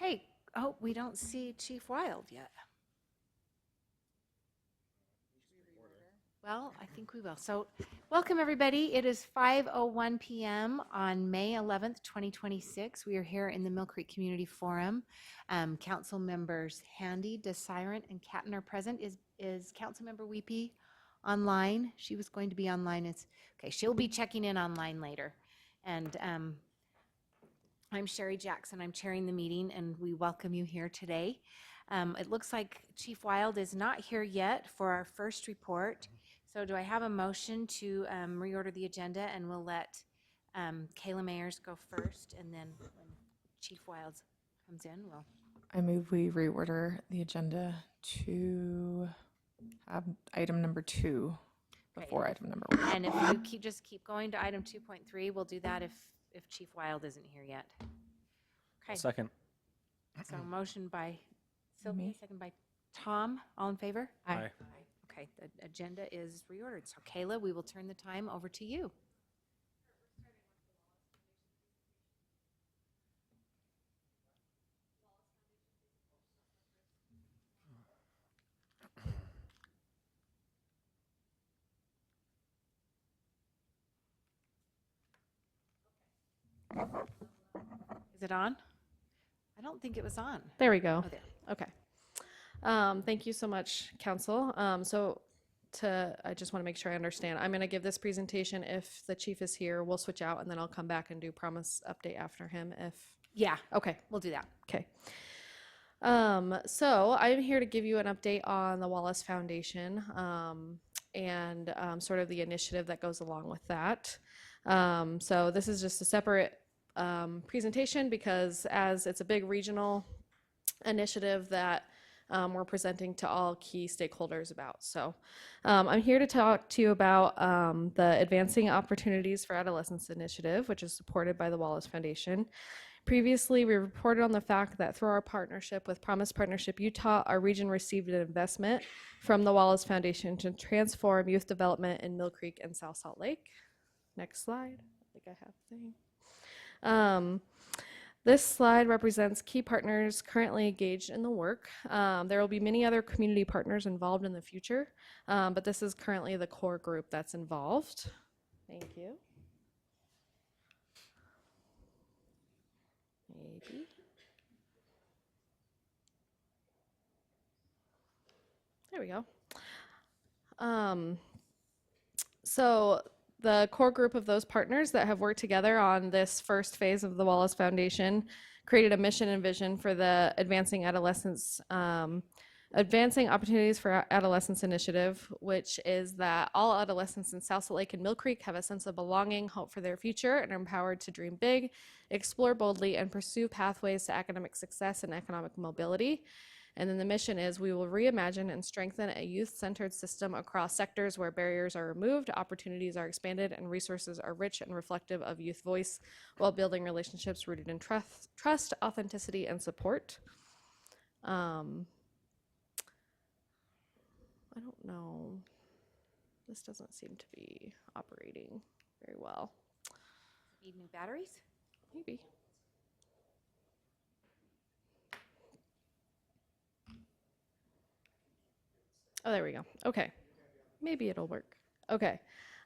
Okay. Oh, we don't see Chief Wild yet. Well, I think we will. So welcome, everybody. It is 5:01 p.m. on May 11th, 2026. We are here in the Millcreek Community Forum. Council members Handy, DeSiren, and Catton are present. Is Council Member Weepy online? She was going to be online. Okay. She'll be checking in online later. And I'm Sherry Jackson. I'm chairing the meeting, and we welcome you here today. It looks like Chief Wild is not here yet for our first report. So do I have a motion to reorder the agenda, and we'll let Kayla Mayers go first, and then when Chief Wild comes in, we'll. I move we reorder the agenda to have item number 2 before item number 1. And if you just keep going to item 2.3, we'll do that if Chief Wild isn't here yet. Okay. Second. So motion by Sylvia, second by Tom. All in favor? Aye. Okay, the agenda is reordered. So Kayla, we will turn the time over to you. Is it on? I don't think it was on. There we go. Oh, there. Okay. Thank you so much, Council. I just want to make sure I understand. I'm going to give this presentation. If the chief is here, we'll switch out, and then I'll come back and do promise update after him. Yeah, Okay. we'll do that. Okay. So I'm here to give you an update on the Wallace Foundation and sort of the initiative that goes along with that. So this is just a separate presentation because as it's a big regional initiative that we're presenting to all key stakeholders about. So I'm here to talk to you about the Advancing Opportunities for Adolescents initiative, which is supported by the Wallace Foundation. Previously, we reported on the fact that through our partnership with Promise Partnership Utah, our region received an investment from the Wallace Foundation to transform youth development in Millcreek and South Salt Lake. Next slide. I think I have the thing. This slide represents key partners currently engaged in the work. There will be many other community partners involved in the future, but this is currently the core group that's involved. Thank you. Maybe. There we go. So the core group of those partners that have worked together on this first phase of the Wallace Foundation created a mission and vision for the Advancing Opportunities for Adolescents initiative, which is that all adolescents in South Salt Lake and Millcreek have a sense of belonging, hope for their future, and are empowered to dream big, explore boldly, and pursue pathways to academic success and economic mobility. And then the mission is we will reimagine and strengthen a youth-centered system across sectors where barriers are removed, opportunities are expanded, and resources are rich and reflective of youth voice while building relationships rooted in trust, authenticity, and support. I don't know. This doesn't seem to be operating very well. Need new batteries? Maybe. Oh, there we go. Okay. Maybe it'll work. Okay.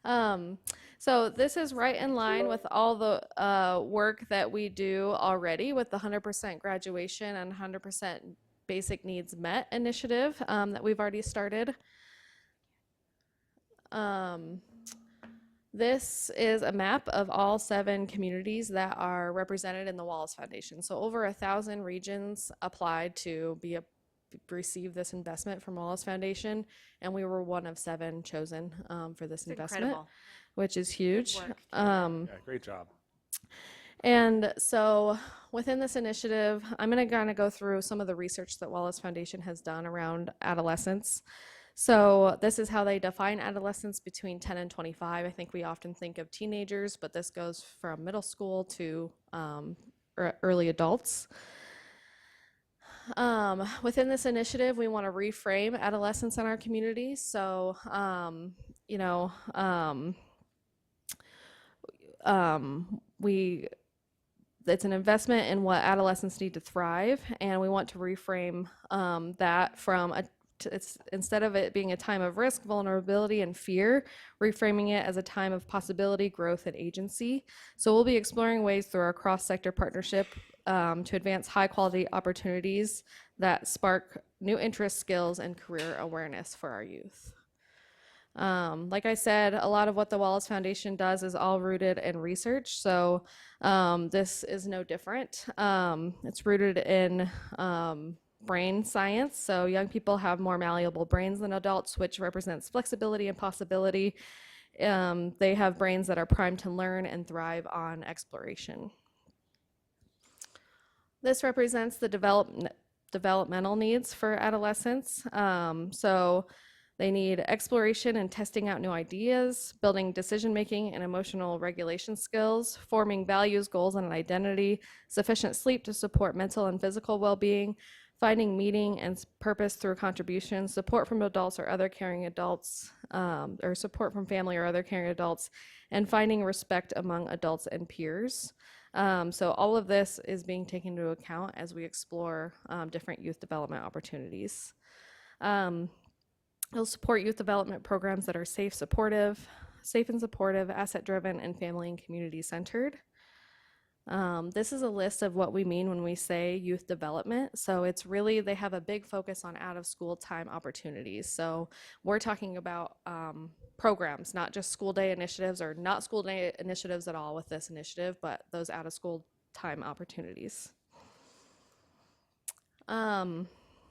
So this is right in line with all the work that we do already with the 100% graduation and 100% basic needs met initiative that we've already started. This is a map of all 7 communities that are represented in the Wallace Foundation. So over 1,000 regions applied to receive this investment from Wallace Foundation, and we were one of 7 chosen for this investment, incredible. Which is huge. Yeah, great job. And so within this initiative, I'm going to kind of go through some of the research that Wallace Foundation has done around adolescence. So this is how they define adolescence between 10 and 25. I think we often think of teenagers, but this goes from middle school to early adults. Within this initiative, we want to reframe adolescence in our community. So, it's an investment in what adolescents need to thrive, and we want to reframe that from it's instead of it being a time of risk, vulnerability, and fear, reframing it as a time of possibility, growth, and agency. So we'll be exploring ways through our cross-sector partnership to advance high-quality opportunities that spark new interests, skills, and career awareness for our youth. Like I said, a lot of what the Wallace Foundation does is all rooted in research, so this is no different. It's rooted in brain science, so young people have more malleable brains than adults, which represents flexibility and possibility. They have brains that are primed to learn and thrive on exploration. This represents the developmental needs for adolescents. So they need exploration and testing out new ideas, building decision-making and emotional regulation skills, forming values, goals, and an identity, sufficient sleep to support mental and physical well-being, finding meaning and purpose through contributions, support from adults or other caring adults, or support from family or other caring adults, and finding respect among adults and peers. So all of this is being taken into account as we explore different youth development opportunities. It'll support youth development programs that are safe and supportive, asset-driven, and family and community-centered. This is a list of what we mean when we say youth development. So it's really, they have a big focus on out-of-school time opportunities. So we're talking about programs, not just school day initiatives or not school day initiatives at all with this initiative, but those out-of-school time opportunities.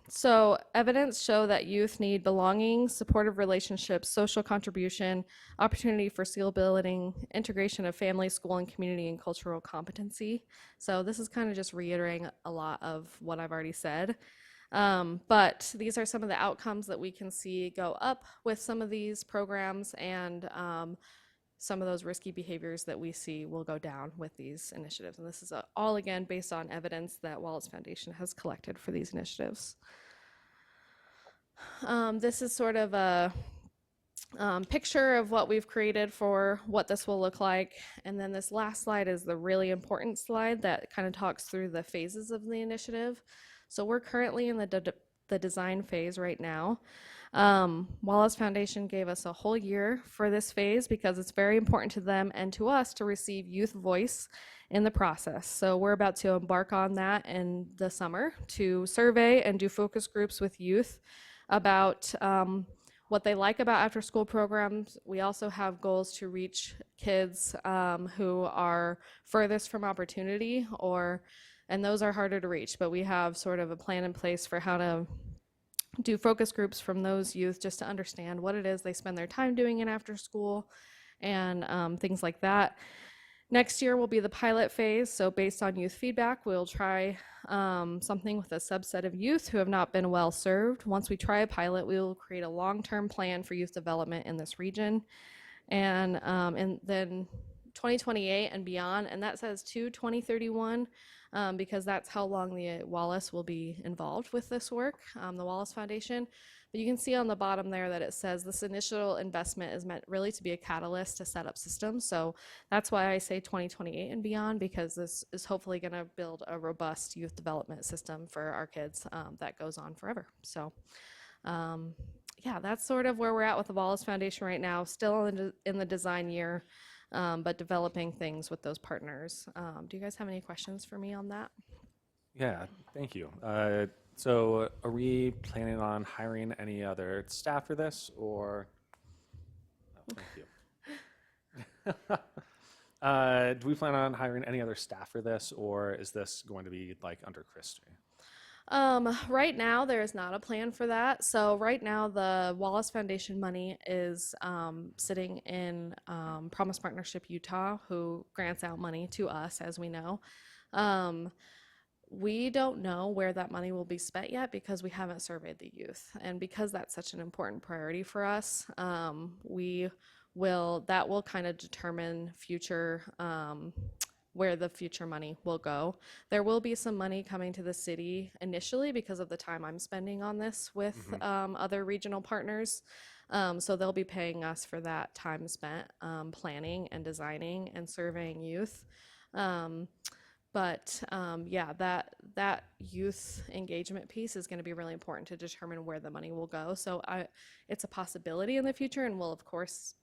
So evidence show that youth need belonging, supportive relationships, social contribution, opportunity for skill building, integration of family, school, and community, and cultural competency. So this is kind of just reiterating a lot of what I've already said. But these are some of the outcomes that we can see go up with some of these programs, and some of those risky behaviors that we see will go down with these initiatives. And this is all, again, based on evidence that Wallace Foundation has collected for these initiatives. This is sort of a picture of what we've created for what this will look like. And then this last slide is the really important slide that kind of talks through the phases of the initiative. So we're currently in the design phase right now. Wallace Foundation gave us a whole year for this phase because it's very important to them and to us to receive youth voice in the process. So we're about to embark on that in the summer to survey and do focus groups with youth about what they like about after school programs. We also have goals to reach kids who are furthest from opportunity, and those are harder to reach, but we have sort of a plan in place for how to do focus groups from those youth just to understand what it is they spend their time doing in after school and things like that. Next year will be the pilot phase. So based on youth feedback, we'll try something with a subset of youth who have not been well served. Once we try a pilot, we will create a long-term plan for youth development in this region. And then 2028 and beyond, and that says to 2031, because that's how long the Wallace will be involved with this work, the Wallace Foundation. But you can see on the bottom there that it says this initial investment is meant really to be a catalyst to set up systems. So that's why I say 2028 and beyond, because this is hopefully going to build a robust youth development system for our kids that goes on forever. So yeah, that's sort of where we're at with the Wallace Foundation right now, still in the design year. But developing things with those partners. Do you guys have any questions for me on that? Yeah, thank you. So are we planning on hiring any other staff for this, or? Oh, thank you. Do we plan on hiring any other staff for this, or is this going to be like under Christie? Right now, there is not a plan for that. So right now, the Wallace Foundation money is sitting in Promise Partnership Utah, who grants out money to us, as we know. We don't know where that money will be spent yet because we haven't surveyed the youth. And because that's such an important priority for us, that will kind of determine future where the future money will go. There will be some money coming to the city initially because of the time I'm spending on this with other regional partners. So they'll be paying us for that time spent planning and designing and surveying youth. But yeah, that youth engagement piece is going to be really important to determine where the money will go. So it's a possibility in the future, and will of course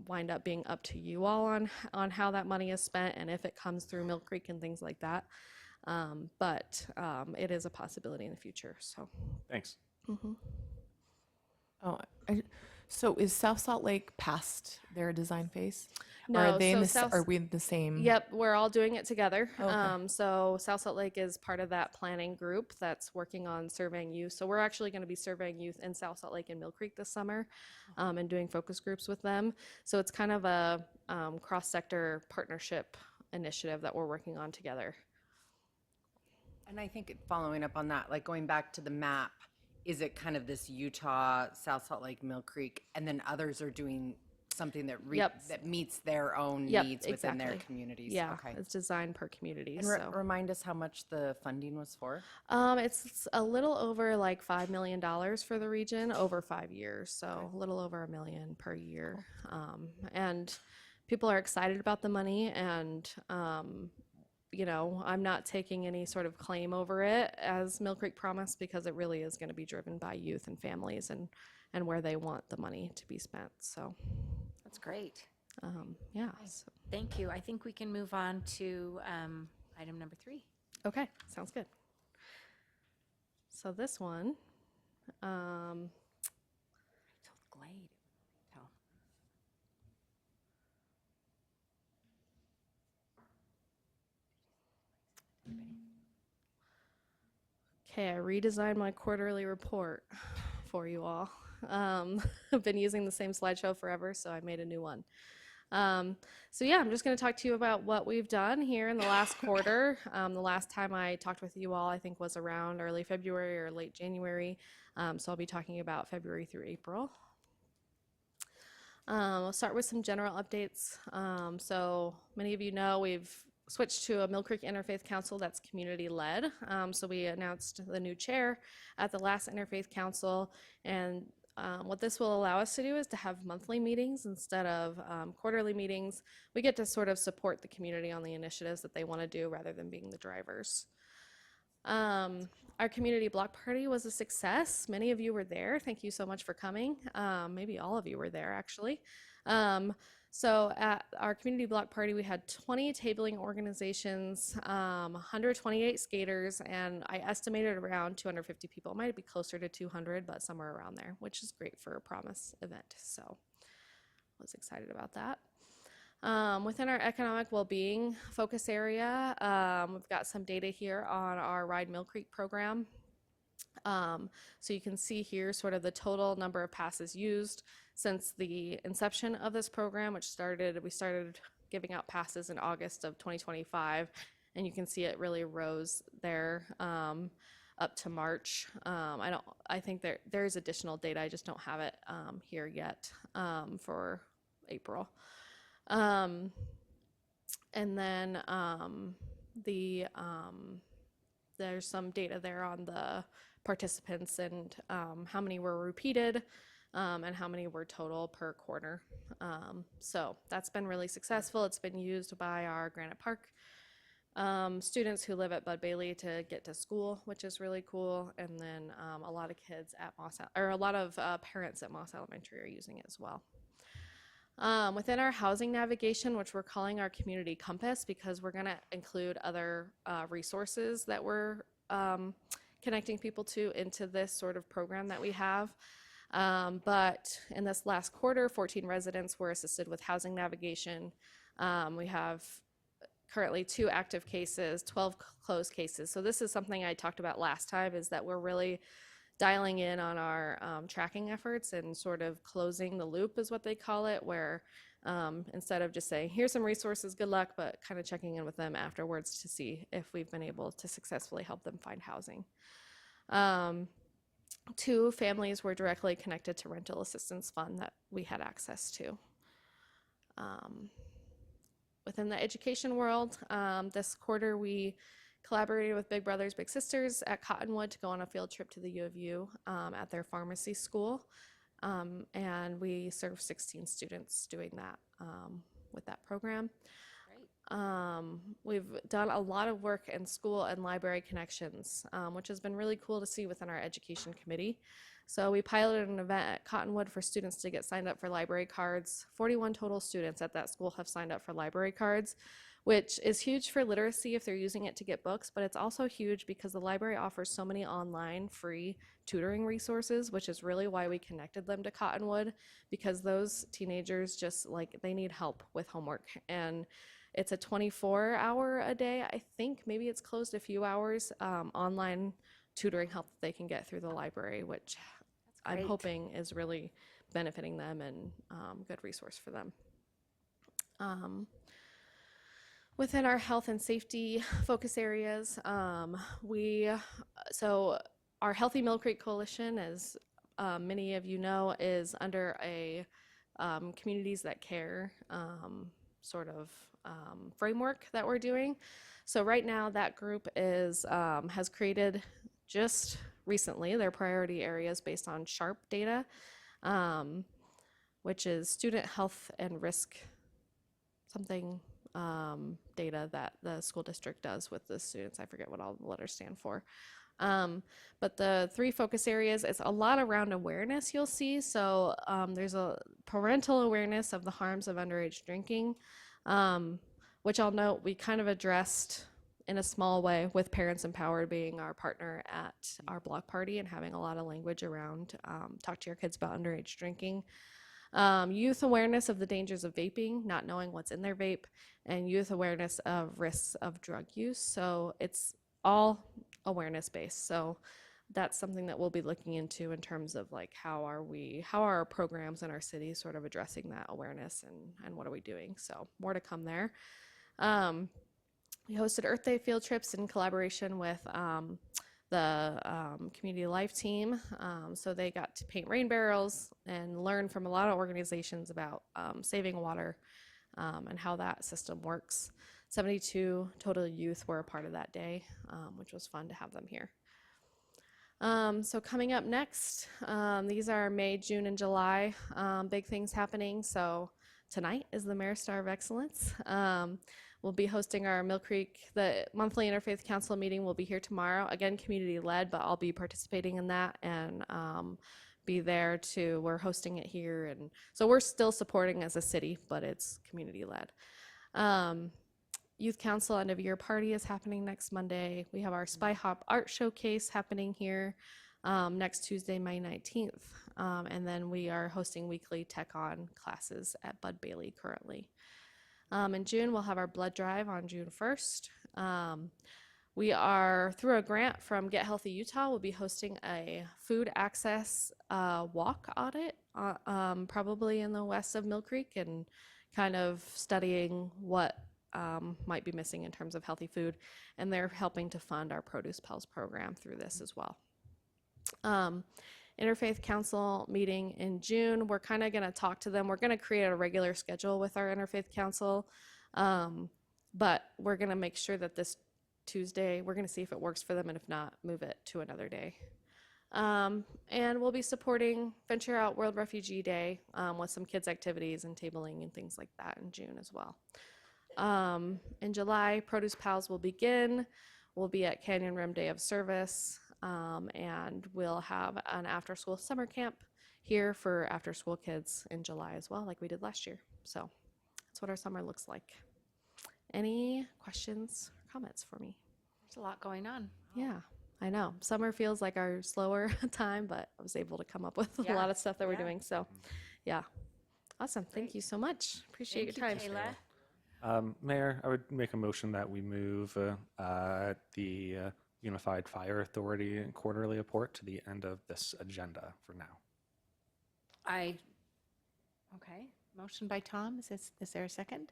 wind up being up to you all on how that money is spent and if it comes through Mill Creek and things like that. But it is a possibility in the future. So. Thanks. Oh, so is South Salt Lake past their design phase? Or No, are they so in the, South- are we in the same? Yep, we're all doing it together. Okay. So South Salt Lake is part of that planning group that's working on surveying youth. So we're actually going to be surveying youth in South Salt Lake and Mill Creek this summer, and doing focus groups with them. So it's kind of a cross-sector partnership initiative that we're working on together. And I think following up on that, like going back to the map, is it kind of this Utah, South Salt Lake, Mill Creek, and then others are doing something that Yep. that meets their own Yep, needs within their exactly. communities? Yeah, Okay. it's designed per community. And So remind us how much the funding was for? it's a little over like $5 million for the region over 5 years. So a little over $1 million per year. And people are excited about the money, and you know, I'm not taking any sort of claim over it as Mill Creek promised, because it really is going to be driven by youth and families and where they want the money to be spent. So That's great. yeah. So, Thank you. I think we can move on to item number 3. okay, sounds good. So this one, I told Glade. Tell. okay, I redesigned my quarterly report for you all. I've been using the same slideshow forever, so I made a new one. So yeah, I'm just going to talk to you about what we've done here in the last quarter. The last time I talked with you all, I think, was around early February or late January. So I'll be talking about February through April. I'll start with some general updates. So many of you know we've switched to a Mill Creek Interfaith Council that's community-led. So we announced the new chair at the last Interfaith Council, and what this will allow us to do is to have monthly meetings instead of quarterly meetings. We get to sort of support the community on the initiatives that they want to do rather than being the drivers. Our community block party was a success. Many of you were there. Thank you so much for coming. Maybe all of you were there, actually. So at our community block party, we had 20 tabling organizations, 128 skaters, and I estimated around 250 people. It might be closer to 200, but somewhere around there, which is great for a Promise event. So I was excited about that. Within our economic well-being focus area, we've got some data here on our Ride Mill Creek program. So you can see here sort of the total number of passes used since the inception of this program, which we started giving out passes in August of 2025, and you can see it really rose there up to March. I think there's additional data, I just don't have it here yet for April. And then there's some data there on the participants and how many were repeated and how many were total per quarter. So that's been really successful. It's been used by our Granite Park students who live at Bud Bailey to get to school, which is really cool. And then a lot of kids at a lot of parents at Moss Elementary are using it as well. Within our housing navigation, which we're calling our community compass, because we're going to include other resources that we're connecting people to into this sort of program that we have. But in this last quarter, 14 residents were assisted with housing navigation. We have currently 2 active cases, 12 closed cases. So this is something I talked about last time, is that we're really dialing in on our tracking efforts and sort of closing the loop is what they call it, where instead of just saying, here's some resources, good luck, but kind of checking in with them afterwards to see if we've been able to successfully help them find housing. 2 families were directly connected to rental assistance fund that we had access to. Within the education world, this quarter we collaborated with Big Brothers Big Sisters at Cottonwood to go on a field trip to the U of U at their pharmacy school, and we served 16 students doing that with that program. we've done a lot of work in school and library connections, which has been really cool to see within our education committee. So we piloted an event at Cottonwood for students to get signed up for library cards. 41 total students at that school have signed up for library cards, which is huge for literacy if they're using it to get books, but it's also huge because the library offers so many online free tutoring resources, which is really why we connected them to Cottonwood, because those teenagers just they need help with homework. And it's a 24-hour a day, I think. Maybe it's closed a few hours, online tutoring help that they can get through the library, which I'm great. hoping is really benefiting them and good resource for them. Within our health and safety focus areas, so our Healthy Millcreek Coalition, as many of you know, is under a Communities That Care framework that we're doing. So right now that group is has created just recently their priority areas based on SHARP data, which is student health and risk data that the school district does with the students. I forget what all the letters stand for. But the 3 focus areas, it's a lot around awareness you'll see. So there's a parental awareness of the harms of underage drinking, which I'll note we kind of addressed in a small way with Parents Empowered being our partner at our block party and having a lot of language around talk to your kids about underage drinking. Youth awareness of the dangers of vaping, not knowing what's in their vape, and youth awareness of risks of drug use. So it's all awareness based. So that's something that we'll be looking into in terms of how are our programs in our city sort of addressing that awareness and what are we doing. So more to come there. We hosted Earth Day field trips in collaboration with the Community Life team. So they got to paint rain barrels and learn from a lot of organizations about saving water and how that system works. 72 total youth were a part of that day, which was fun to have them here. So coming up next, these are May, June, and July big things happening. So tonight is the Mayor Star of Excellence. We'll be hosting our Millcreek, the monthly Interfaith Council meeting will be here tomorrow. Again, community led, but I'll be participating in that and be there too. We're hosting it here. And so we're still supporting as a city, but it's community led. Youth Council end of year party is happening next Monday. We have our Spy Hop art showcase happening here next Tuesday, May 19th. And then we are hosting weekly Tech On classes at Bud Bailey currently. In June, we'll have our blood drive on June 1st. We are, through a grant from Get Healthy Utah, we'll be hosting a food access walk audit, probably in the west of Millcreek, and kind of studying what might be missing in terms of healthy food. And they're helping to fund our Produce Pals program through this as well. Interfaith Council meeting in June. We're kind of going to talk to them. We're going to create a regular schedule with our Interfaith Council, but we're going to make sure that this Tuesday, we're going to see if it works for them, and if not, move it to another day. And we'll be supporting Venture Out World Refugee Day with some kids' activities and tabling and things like that in June as well. In July, Produce Pals will begin. We'll be at Canyon Rim Day of Service. And we'll have an after-school summer camp here for after-school kids in July as well, like we did last year. So that's what our summer looks like. Any questions or comments for me? There's a lot going on. Yeah, I know. Summer feels like our slower time, but I was able to come up with a Yeah, lot of stuff that we're yeah. doing. So yeah, awesome. Thank you so much. Appreciate your time. Kayla. Mayor, I would make a motion that we move the Unified Fire Authority quarterly report to the end of this agenda for now. Okay. Motion by Tom. Is there a second?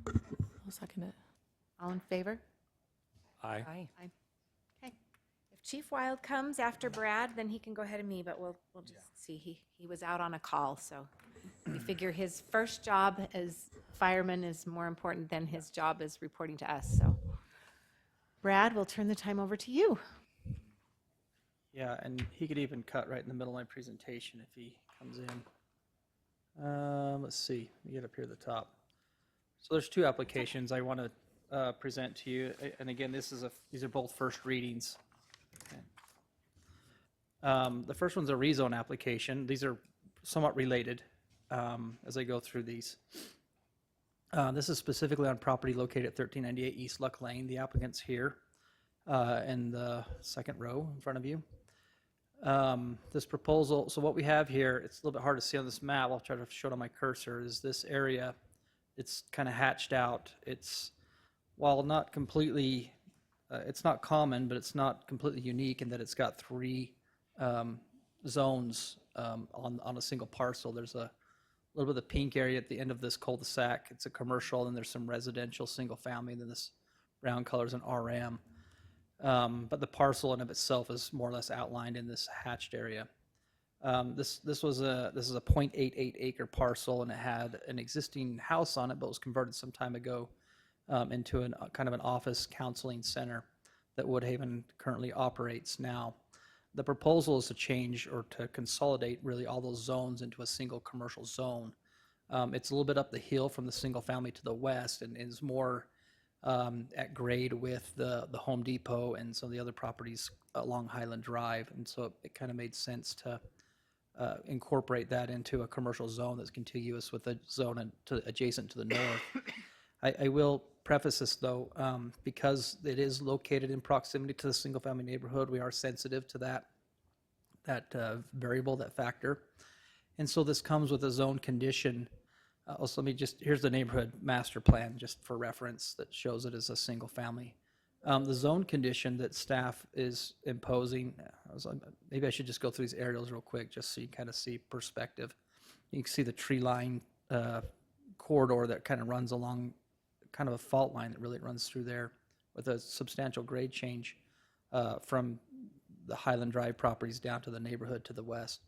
I'll second it. All in favor? Aye. Aye. Okay. If Chief Wild comes after Brad, then he can go ahead of me, but we'll just see. He was out on a call, so we figure his first job as fireman is more important than his job as reporting to us. So Brad, we'll turn the time over to you. Yeah, and he could even cut right in the middle of my presentation if he comes in. Let's see, let me get up here at the top. So there's two applications I want to present to you. And again, these are both first readings. Okay. The first one's a rezone application. These are somewhat related as I go through these. This is specifically on property located at 1398 East Luck Lane. The applicant's here in the second row in front of you. This proposal, so what we have here, it's a little bit hard to see on this map. I'll try to show it on my cursor, is this area. It's kind of hatched out. It's, while not completely, it's not common, but it's not completely unique in that it's got three zones on a single parcel. There's a little bit of the pink area at the end of this cul-de-sac. It's a commercial, and there's some residential single family, and then this brown color is an RM. But the parcel in of itself is more or less outlined in this hatched area. This is a 0.88 acre parcel, and it had an existing house on it, but was converted some time ago into an kind of an office counseling center that Woodhaven currently operates now. The proposal is to change or to consolidate really all those zones into a single commercial zone. It's a little bit up the hill from the single family to the west, and is more at grade with the Home Depot and some of the other properties along Highland Drive. And so it kind of made sense to incorporate that into a commercial zone that's contiguous with a zone adjacent to the north. I will preface this though, because it is located in proximity to the single family neighborhood, we are sensitive to that variable, that factor. And so this comes with a zone condition. Also, here's the neighborhood master plan, just for reference, that shows it as a single family. The zone condition that staff is imposing, maybe I should just go through these aerials real quick, just so you kind of see perspective. You can see the tree line corridor that kind of runs along, kind of a fault line that really runs through there, with a substantial grade change from the Highland Drive properties down to the neighborhood to the west.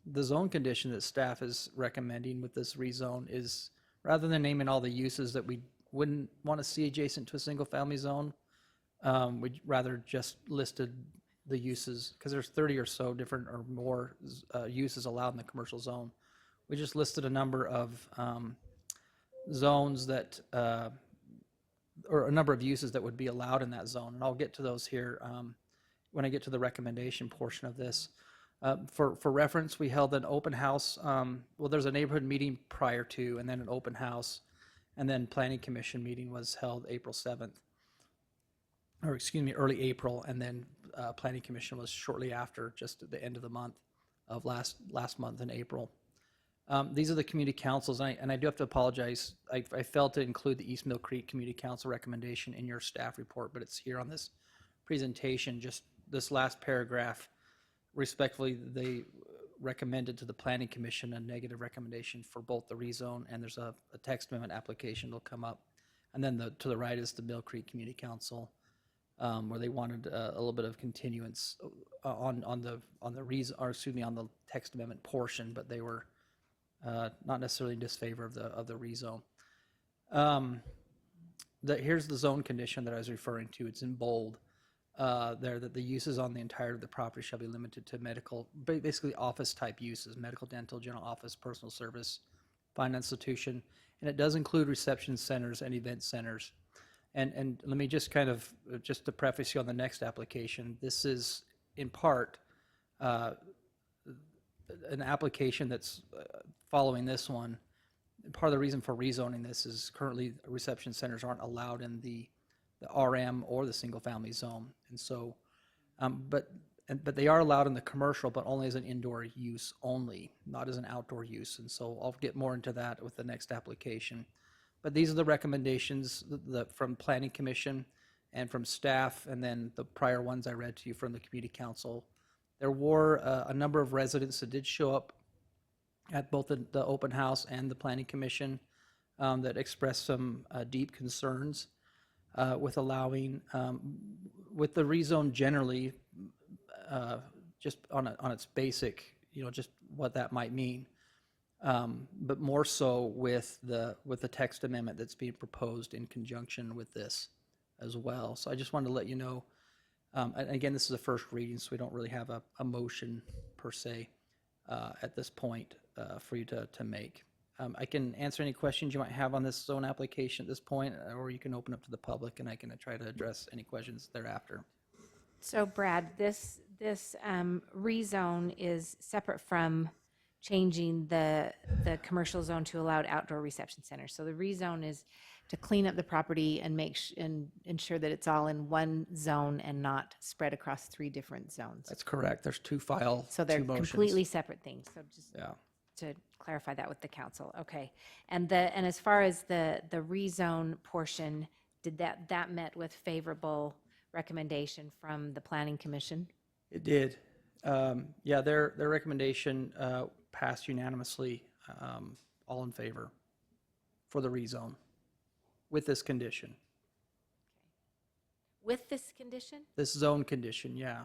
The zone condition that staff is recommending with this rezone is, rather than naming all the uses that we wouldn't want to see adjacent to a single family zone, we'd rather just listed the uses, because there's 30 or so different or more uses allowed in the commercial zone. We just listed a number of zones that, or a number of uses that would be allowed in that zone. And I'll get to those here when I get to the recommendation portion of this. For reference, we held an open house. Well, there's a neighborhood meeting prior to, and then an open house, and then planning commission meeting was held April 7th, or excuse me, early April, and then planning commission was shortly after, just at the end of the month of last month in April. These are the community councils, and I do have to apologize. I failed to include the East Millcreek Community Council recommendation in your staff report, but it's here on this presentation. Just this last paragraph, respectfully, they recommended to the Planning Commission a negative recommendation for both the rezone, and there's a text amendment application that'll come up. And then to the right is the Millcreek Community Council, where they wanted a little bit of continuance on the text amendment portion, but they were not necessarily in disfavor of the rezone. Here's the zone condition that I was referring to. It's in bold there, that the uses on the entirety of the property shall be limited to medical, basically office type uses: medical, dental, general office, personal service, finance institution, and it does include reception centers and event centers. And let me just just to preface you on the next application, this is in part an application that's following this one. Part of the reason for rezoning this is currently reception centers aren't allowed in the RM or the single family zone. And so, but they are allowed in the commercial, but only as an indoor use only, not as an outdoor use. And so I'll get more into that with the next application. But these are the recommendations from Planning Commission and from staff, and then the prior ones I read to you from the Community Council. There were a number of residents that did show up at both the open house and the Planning Commission that expressed some deep concerns with allowing, with the rezone generally, just on its basic, just what that might mean, but more so with the text amendment that's being proposed in conjunction with this as well. So I just wanted to let you know. And again, this is a first reading, so we don't really have a motion per se at this point for you to make. I can answer any questions you might have on this zone application at this point, or you can open up to the public and I can try to address any questions thereafter. So Brad, this rezone is separate from changing the commercial zone to allowed outdoor reception centers. So the rezone is to clean up the property and and ensure that it's all in one zone and not spread across 3 different zones. That's correct. There's two So they're motions. completely separate things. So just Yeah. to clarify that with the council. Okay. And as far as the rezone portion, did that met with favorable recommendation from the planning commission? It did. Yeah, their recommendation passed unanimously, all in favor for the rezone with this condition. With this condition? This zone condition, yeah.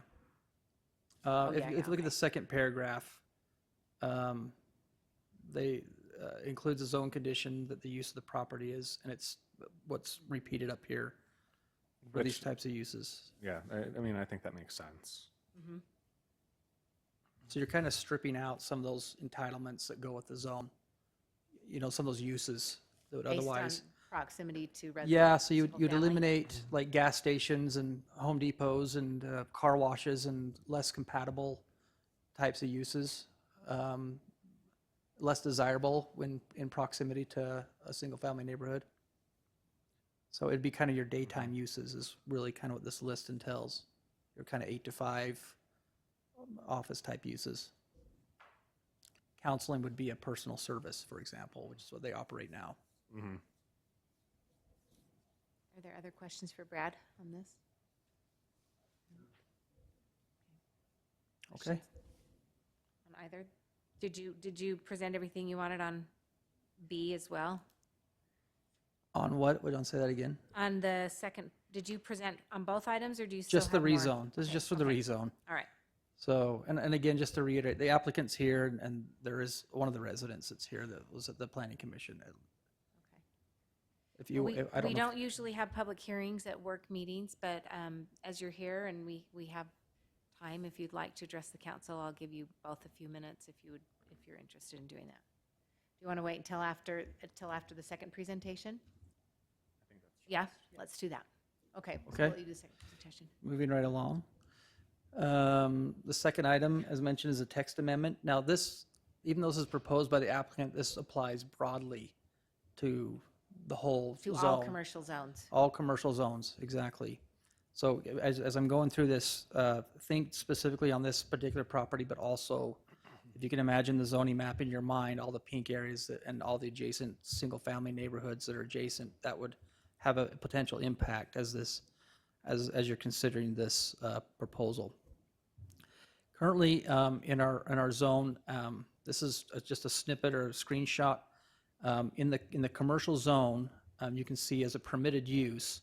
If yeah, you look okay. at the second paragraph, they includes a zone condition that the use of the property is, and it's what's repeated up here for these Which- types of uses. Yeah, I mean, I think that makes sense. So you're kind of stripping out some of those entitlements that go with the zone. You know, some of those uses that would Based otherwise. on proximity to residential. Yeah, so you'd single-family? eliminate like gas stations and Home Depots and car washes and less compatible types of uses. Less desirable when in proximity to a single-family neighborhood. So it'd be kind of your daytime uses is really kind of what this list entails. Your kind of 8 to 5 office type uses. Counseling would be a personal service, for example, which is what they operate now. Hmm. Are there other questions for Brad on this? Okay. On either? Did you present everything you wanted on B as well? On what? Wait, don't say that again. On the second, did you present on both items, or do you still Just the have more? rezone. This is Okay, just for the okay. rezone. All right. So, and again, just to reiterate, the applicant's here and there is one of the residents that's here that was at the planning commission. If you, We I don't know. don't usually have public hearings at work meetings, but as you're here and we have time, if you'd like to address the council, I'll give you both a few minutes if you're interested in doing that. Do you want to wait until after the second presentation? Yeah, let's do that. Okay. So Okay. we'll let you do the second presentation. Moving right along. The second item, as mentioned, is a text amendment. Now this, even though this is proposed by the applicant, this applies broadly to the whole To zone. all commercial zones. All commercial zones, exactly. So as I'm going through this, think specifically on this particular property, but also, if you can imagine the zoning map in your mind, all the pink areas and all the adjacent single-family neighborhoods that are adjacent, that would have a potential impact as you're considering this proposal. Currently, in our zone, this is just a snippet or a screenshot. In the commercial zone, you can see as a permitted use,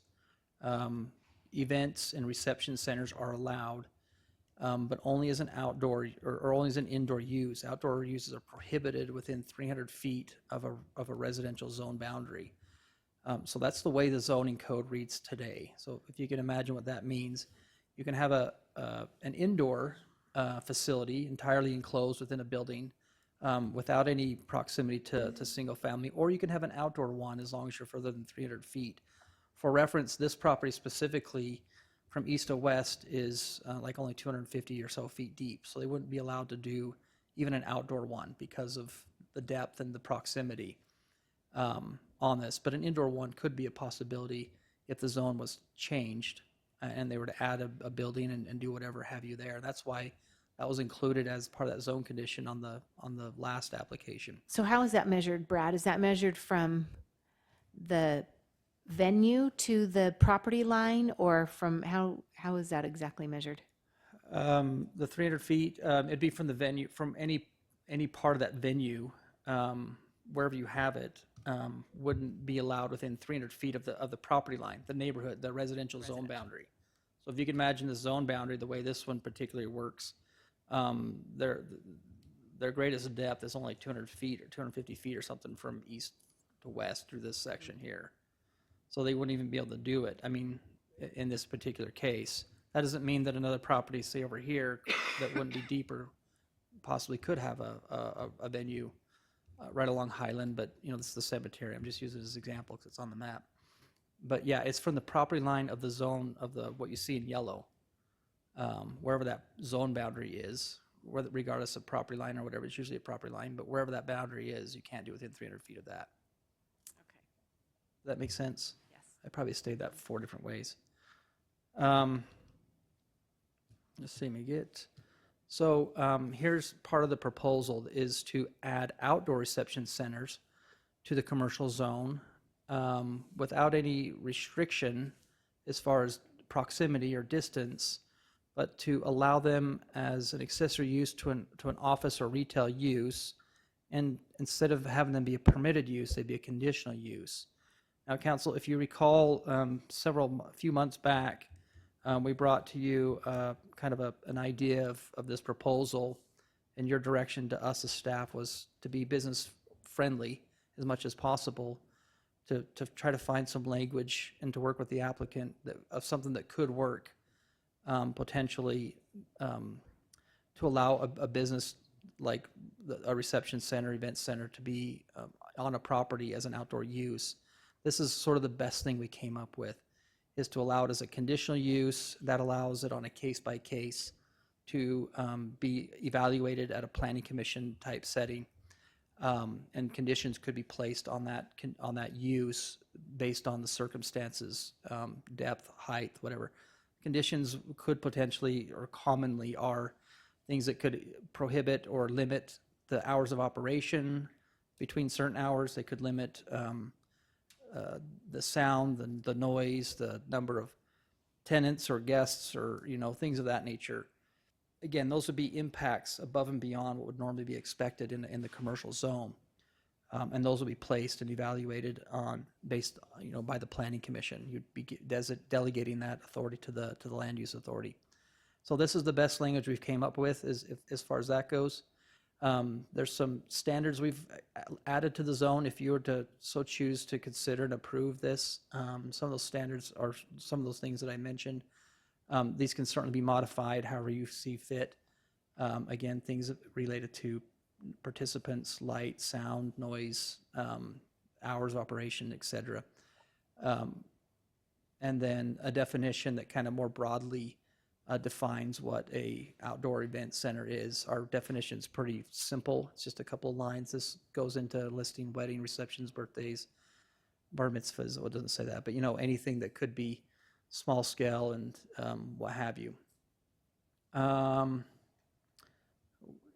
events and reception centers are allowed, but only as an outdoor or only as an indoor use. Outdoor uses are prohibited within 300 feet of a residential zone boundary. So that's the way the zoning code reads today. So if you can imagine what that means, you can have an indoor facility entirely enclosed within a building without any proximity to single family, or you can have an outdoor one as long as you're further than 300 feet. For reference, this property specifically from east to west is like only 250 or so feet deep, so they wouldn't be allowed to do even an outdoor one because of the depth and the proximity on this. But an indoor one could be a possibility if the zone was changed and they were to add a building and do whatever have you there. That's why that was included as part of that zone condition on the last application. So how is that measured, Brad? Is that measured from the venue to the property line, or from how is that exactly measured? The 300 feet, it'd be from the venue, from any part of that venue, wherever you have it, wouldn't be allowed within 300 feet of the property line, the neighborhood, the residential zone boundary. So if you can imagine the zone boundary, the way this one particularly works, their greatest depth is only 200 feet or 250 feet or something from east to west through this section here. So they wouldn't even be able to do it. I mean, in this particular case, that doesn't mean that another property, say over here, that wouldn't be deeper, possibly could have a venue right along Highland, but this is the cemetery. I'm just using it as an example because it's on the map. But yeah, it's from the property line of the zone of what you see in yellow, wherever that zone boundary is, regardless of property line or whatever. It's usually a property line, but wherever that boundary is, you can't do within 300 feet of that. Okay. Does that make sense? Yes. I probably stated that 4 different ways. Let's see me get. So here's part of the proposal is to add outdoor reception centers to the commercial zone without any restriction as far as proximity or distance, but to allow them as an accessory use to an office or retail use. And instead of having them be a permitted use, they'd be a conditional use. Now, council, if you recall, a few months back, we brought to you kind of an idea of this proposal, and your direction to us as staff was to be business friendly as much as possible, to try to find some language and to work with the applicant of something that could work potentially to allow a business like a reception center, event center to be on a property as an outdoor use. This is sort of the best thing we came up with, is to allow it as a conditional use that allows it on a case-by-case to be evaluated at a planning commission type setting. And conditions could be placed on that use based on the circumstances, depth, height, whatever. Conditions could potentially or commonly are things that could prohibit or limit the hours of operation between certain hours. They could limit the sound and the noise, the number of tenants or guests, or things of that nature. Again, those would be impacts above and beyond what would normally be expected in the commercial zone, and those will be placed and evaluated based by the planning commission. You'd be delegating that authority to the land use authority. So this is the best language we've came up with as far as that goes. There's some standards we've added to the zone if you were to so choose to consider and approve this. Some of those standards are some of those things that I mentioned. These can certainly be modified however you see fit. Again, things related to participants, light, sound, noise, hours of operation, etc. And then a definition that kind of more broadly defines what a outdoor event center is. Our definition is pretty simple. It's just a couple of lines. This goes into listing wedding receptions, birthdays, bar mitzvahs. Well, it doesn't say that, but anything that could be small scale and what have you.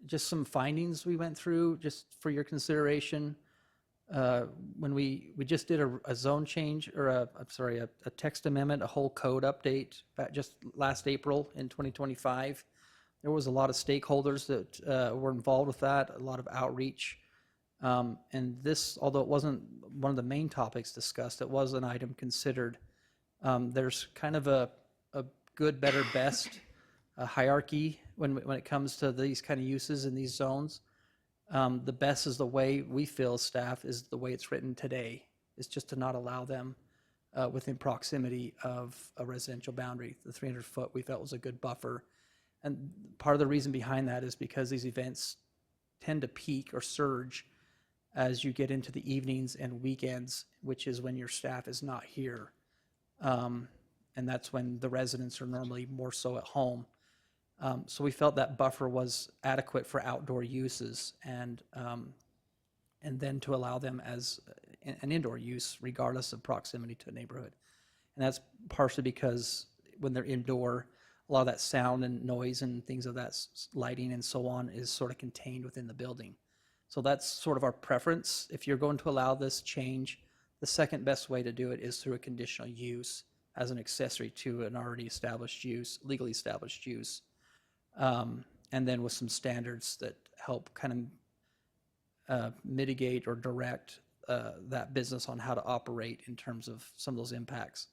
Just some findings we went through just for your consideration. When we just did a zone change, or a text amendment, a whole code update back just last April in 2025. There was a lot of stakeholders that were involved with that, a lot of outreach. And this, although it wasn't one of the main topics discussed, it was an item considered. There's kind of a good, better, best hierarchy when it comes to these kind of uses in these zones. The best is the way we feel staff is the way it's written today, is just to not allow them within proximity of a residential boundary. The 300-foot we felt was a good buffer. And part of the reason behind that is because these events tend to peak or surge as you get into the evenings and weekends, which is when your staff is not here. And that's when the residents are normally more so at home. So we felt that buffer was adequate for outdoor uses, and then to allow them as an indoor use regardless of proximity to a neighborhood. And that's partially because when they're indoor, a lot of that sound and noise and things of that, lighting and so on, is sort of contained within the building. So that's sort of our preference. If you're going to allow this change, the second best way to do it is through a conditional use as an accessory to an already established use, legally established use. And then with some standards that help kind of mitigate or direct that business on how to operate in terms of some of those impacts.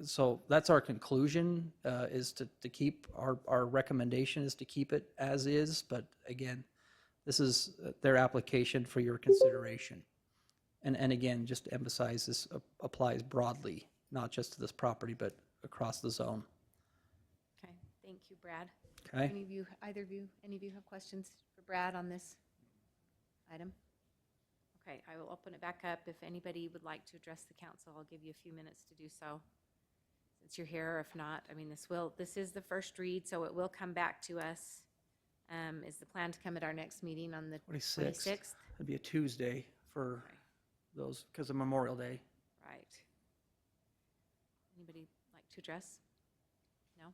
So that's our conclusion, is to keep, our recommendation is to keep it as is, but again, this is their application for your consideration. And again, just to emphasize, this applies broadly, not just to this property, but across the zone. Okay, thank you, Brad. Okay? Any of you have questions for Brad on this? item? Okay, I will open it back up. If anybody would like to address the council, I'll give you a few minutes to do so. Since you're here, or if not, I mean, this is the first read, so it will come back to us. Is the plan to come at our next meeting on the 26th. 26th? It'd be a Tuesday for Okay. those, because of Memorial Day. Right. Anybody like to address? No?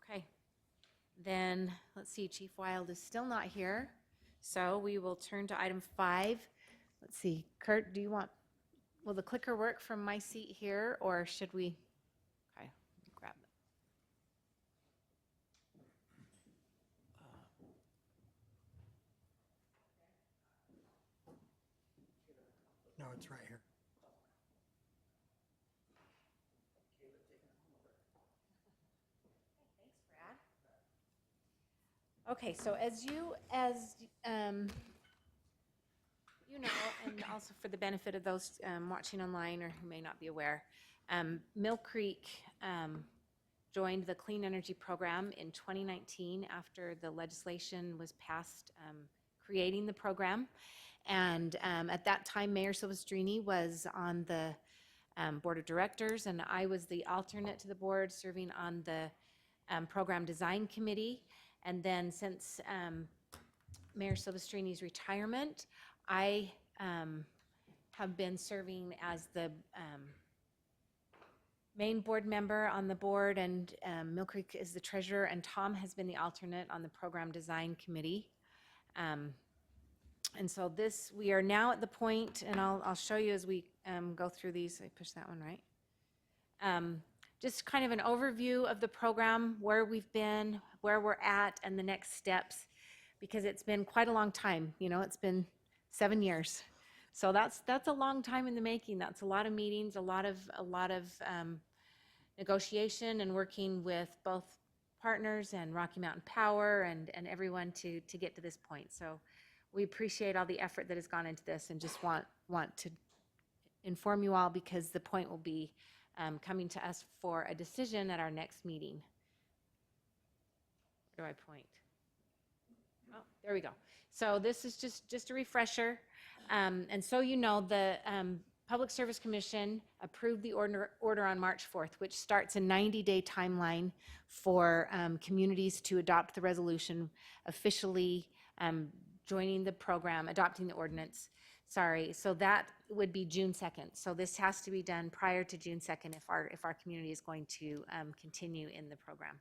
Okay. Then, let's see, Chief Wild is still not here, so we will turn to item 5. Let's see, Kurt, will the clicker work from my seat here, or should we? Okay, let me grab it. No, it's right here. Okay, so as you know, and also for the benefit of those watching online or who may not be aware, Mill Creek joined the Clean Energy Program in 2019 after the legislation was passed creating the program. And at that time, Mayor Silvestrini was on the board of directors, and I was the alternate to the board, serving on the program design committee. And then since Mayor Silvestrini's retirement, I have been serving as the main board member on the board, and Millcreek is the treasurer, and Tom has been the alternate on the program design committee. And so we are now at the point, and I'll show you as we go through these. I pushed that one right. Just kind of an overview of the program, where we've been, where we're at, and the next steps, because it's been quite a long time. You know, it's been 7 years. So that's a long time in the making. That's a lot of meetings, a lot of negotiation, and working with both partners and Rocky Mountain Power and everyone to get to this point. So we appreciate all the effort that has gone into this, and just want to inform you all, because the point will be coming to us for a decision at our next meeting. Where do I point? Oh, there we go. So this is just a refresher. And so you know, the Public Service Commission approved the order on March 4th, which starts a 90-day timeline for communities to adopt the resolution, officially joining the program, adopting the ordinance. Sorry, so that would be June 2nd. So this has to be done prior to June 2nd if our community is going to continue in the program.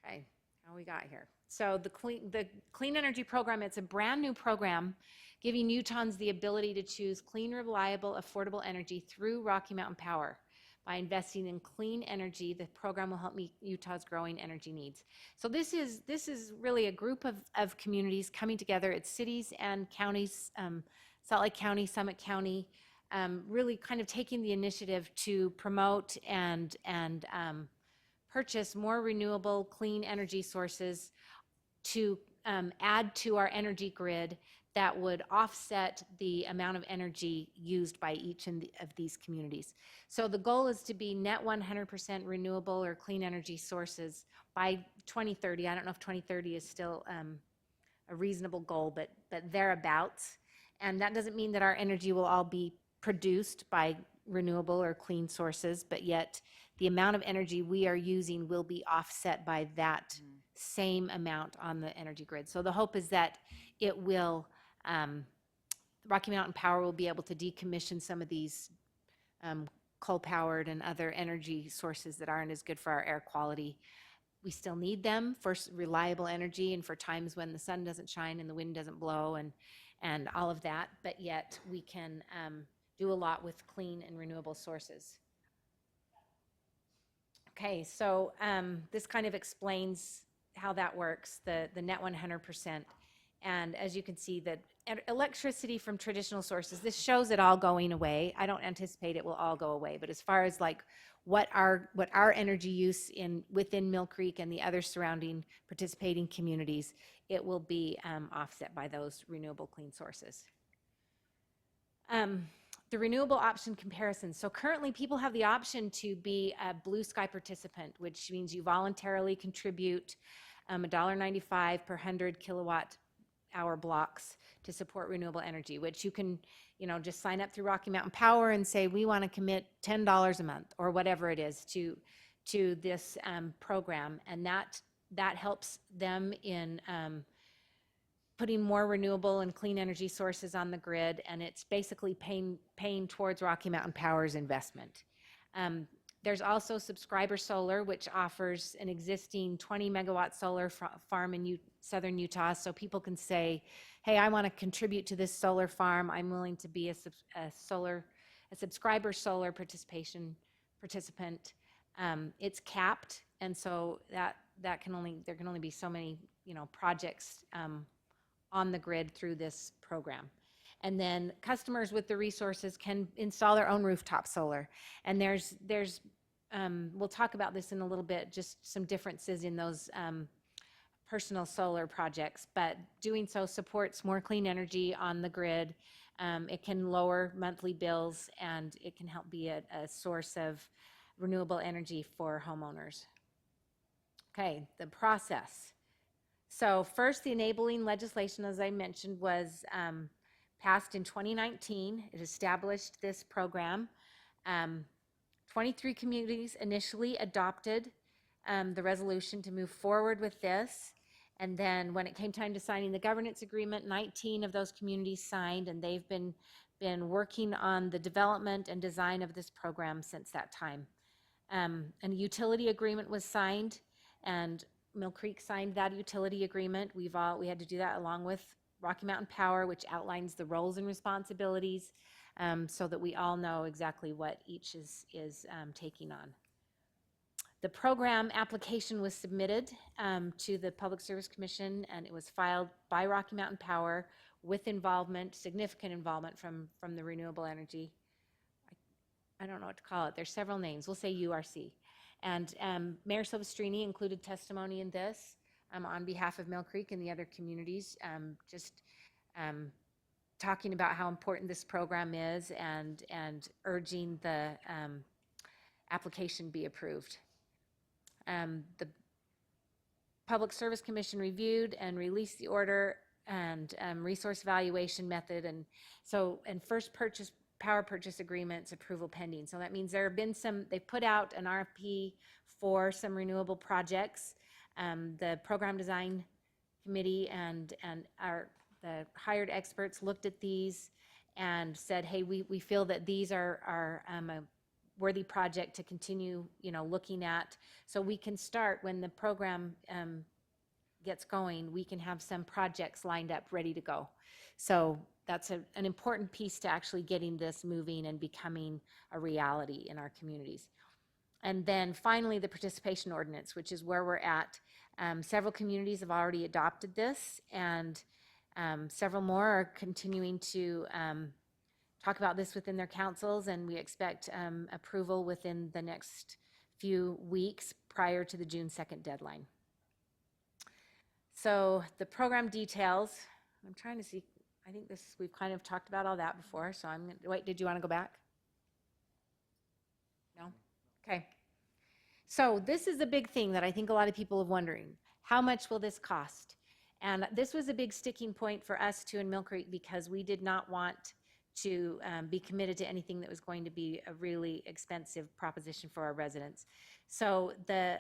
Okay, how we got here. So the Clean Energy Program, it's a brand new program giving Utahns the ability to choose clean, reliable, affordable energy through Rocky Mountain Power. By investing in clean energy, the program will help meet Utah's growing energy needs. So this is really a group of communities coming together. It's cities and counties, Salt Lake County, Summit County, really kind of taking the initiative to promote and purchase more renewable, clean energy sources to add to our energy grid that would offset the amount of energy used by each of these communities. So the goal is to be net 100% renewable or clean energy sources by 2030. I don't know if 2030 is still a reasonable goal, but thereabouts. And that doesn't mean that our energy will all be produced by renewable or clean sources, but yet the amount of energy we are using will be offset by that same amount on the energy grid. So the hope is that it will, Rocky Mountain Power will be able to decommission some of these coal-powered and other energy sources that aren't as good for our air quality. We still need them for reliable energy and for times when the sun doesn't shine and the wind doesn't blow and all of that, but yet we can do a lot with clean and renewable sources. Okay, so this kind of explains how that works, the net 100%. And as you can see, that electricity from traditional sources, this shows it all going away. I don't anticipate it will all go away, but as far as like what our energy use within Mill Creek and the other surrounding participating communities, it will be offset by those renewable clean sources. The renewable option comparison. So currently people have the option to be a blue sky participant, which means you voluntarily contribute $1.95 per 100 kilowatt hour blocks to support renewable energy, which you can, just sign up through Rocky Mountain Power and say, we want to commit $10 a month or whatever it is to this program. And that helps them in putting more renewable and clean energy sources on the grid, and it's basically paying towards Rocky Mountain Power's investment. There's also subscriber solar, which offers an existing 20 megawatt solar farm in southern Utah, so people can say, hey, I want to contribute to this solar farm. I'm willing to be a subscriber solar participant. It's capped, and so there can only be so many projects on the grid through this program. And then customers with the resources can install their own rooftop solar. And there's we'll talk about this in a little bit, just some differences in those personal solar projects, but doing so supports more clean energy on the grid. It can lower monthly bills, and it can help be a source of renewable energy for homeowners. Okay, the process. So first, the enabling legislation, as I mentioned, was passed in 2019. It established this program. 23 communities initially adopted the resolution to move forward with this. And then when it came time to signing the governance agreement, 19 of those communities signed, and they've been working on the development and design of this program since that time. And a utility agreement was signed, and Millcreek signed that utility agreement. We had to do that along with Rocky Mountain Power, which outlines the roles and responsibilities, so that we all know exactly what each is taking on. The program application was submitted to the Public Service Commission, and it was filed by Rocky Mountain Power with significant involvement from the renewable energy. I don't know what to call it. There's several names. We'll say URC. And Mayor Silvestrini included testimony in this on behalf of Millcreek and the other communities, just talking about how important this program is and urging the application be approved. The Public Service Commission reviewed and released the order and resource evaluation method, and first power purchase agreements approval pending. So that means there have been they've put out an RFP for some renewable projects. The program design committee and the hired experts looked at these and said, hey, we feel that these are a worthy project to continue looking at, so we can start when the program gets going. We can have some projects lined up ready to go. So that's an important piece to actually getting this moving and becoming a reality in our communities. And then finally, the participation ordinance, which is where we're at. Several communities have already adopted this, and several more are continuing to talk about this within their councils, and we expect approval within the next few weeks prior to the June 2nd deadline. So the program details, I'm trying to see, I think we've kind of talked about all that before, so I'm going to, wait, did you want to go back? No? Okay. So this is a big thing that I think a lot of people are wondering. How much will this cost? And this was a big sticking point for us too in Millcreek, because we did not want to be committed to anything that was going to be a really expensive proposition for our residents. So the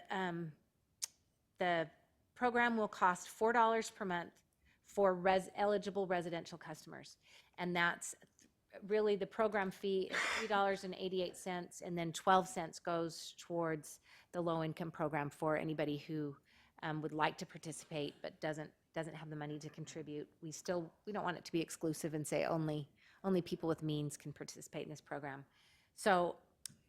program will cost $4 per month for eligible residential customers. And that's really the program fee is $3.88, and then 12 cents goes towards the low-income program for anybody who would like to participate but doesn't have the money to contribute. We don't want it to be exclusive and say only people with means can participate in this program. So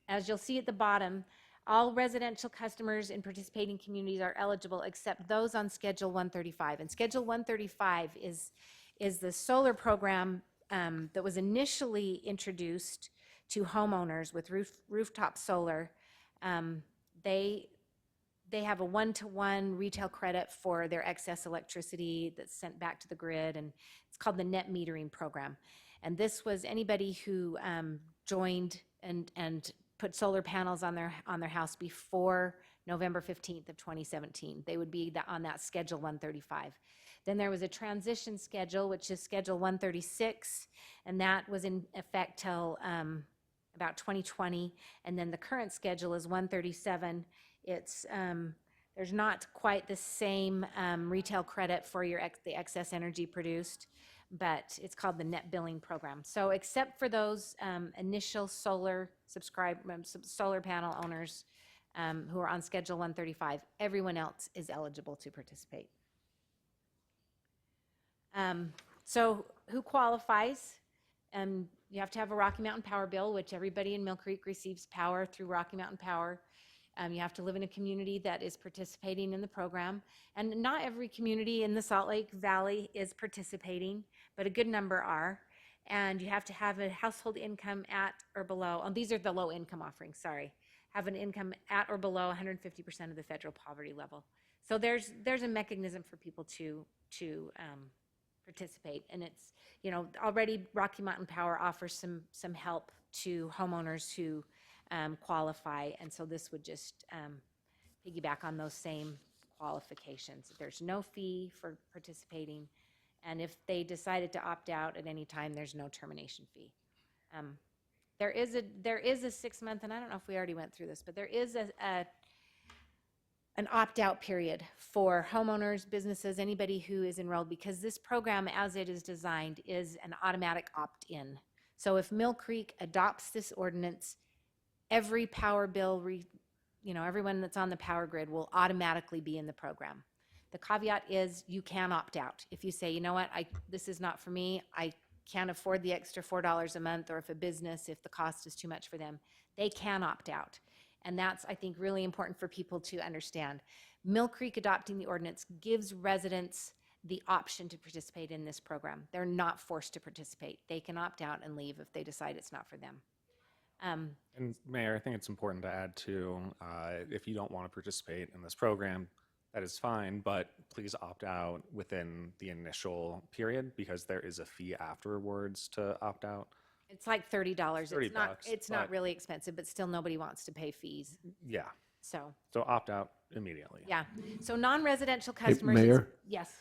as you'll see at the bottom, all residential customers in participating communities are eligible except those on Schedule 135. And Schedule 135 is the solar program that was initially introduced to homeowners with rooftop solar. They have a one-to-one retail credit for their excess electricity that's sent back to the grid, and it's called the net metering program. And this was anybody who joined and put solar panels on their house before November 15th of 2017. They would be on that Schedule 135. Then there was a transition schedule, which is Schedule 136, and that was in effect till about 2020. And then the current schedule is 137. It's there's not quite the same retail credit for the excess energy produced, but it's called the net billing program. So except for those initial solar panel owners who are on Schedule 135, everyone else is eligible to participate. So who qualifies? You have to have a Rocky Mountain Power bill, which everybody in Millcreek receives power through Rocky Mountain Power. You have to live in a community that is participating in the program. And not every community in the Salt Lake Valley is participating, but a good number are. And you have to have a household income at or below, these are the low income offerings, sorry. Have an income at or below 150% of the federal poverty level. So there's a mechanism for people to participate. And it's, already Rocky Mountain Power offers some help to homeowners who qualify. And so this would just piggyback on those same qualifications. There's no fee for participating. And if they decided to opt out at any time, there's no termination fee. There is a 6-month, and I don't know if we already went through this, but there is an opt-out period for homeowners, businesses, anybody who is enrolled, because this program, as it is designed, is an automatic opt-in. So if Millcreek adopts this ordinance, every power bill, everyone that's on the power grid will automatically be in the program. The caveat is you can opt out. If you say, you know what, this is not for me, I can't afford the extra $4 a month, or if the cost is too much for them, they can opt out. And that's, I think, really important for people to understand. Millcreek adopting the ordinance gives residents the option to participate in this program. They're not forced to participate. They can opt out and leave if they decide it's not for them. And Mayor, I think it's important to add too, if you don't want to participate in this program, that is fine, but please opt out within the initial period, because there is a fee afterwards to opt out. It's like $30. $30, It's not but- really expensive, but still nobody wants to pay fees. Yeah, So, so opt out immediately. yeah. So non-residential customers. Mayor? Yes.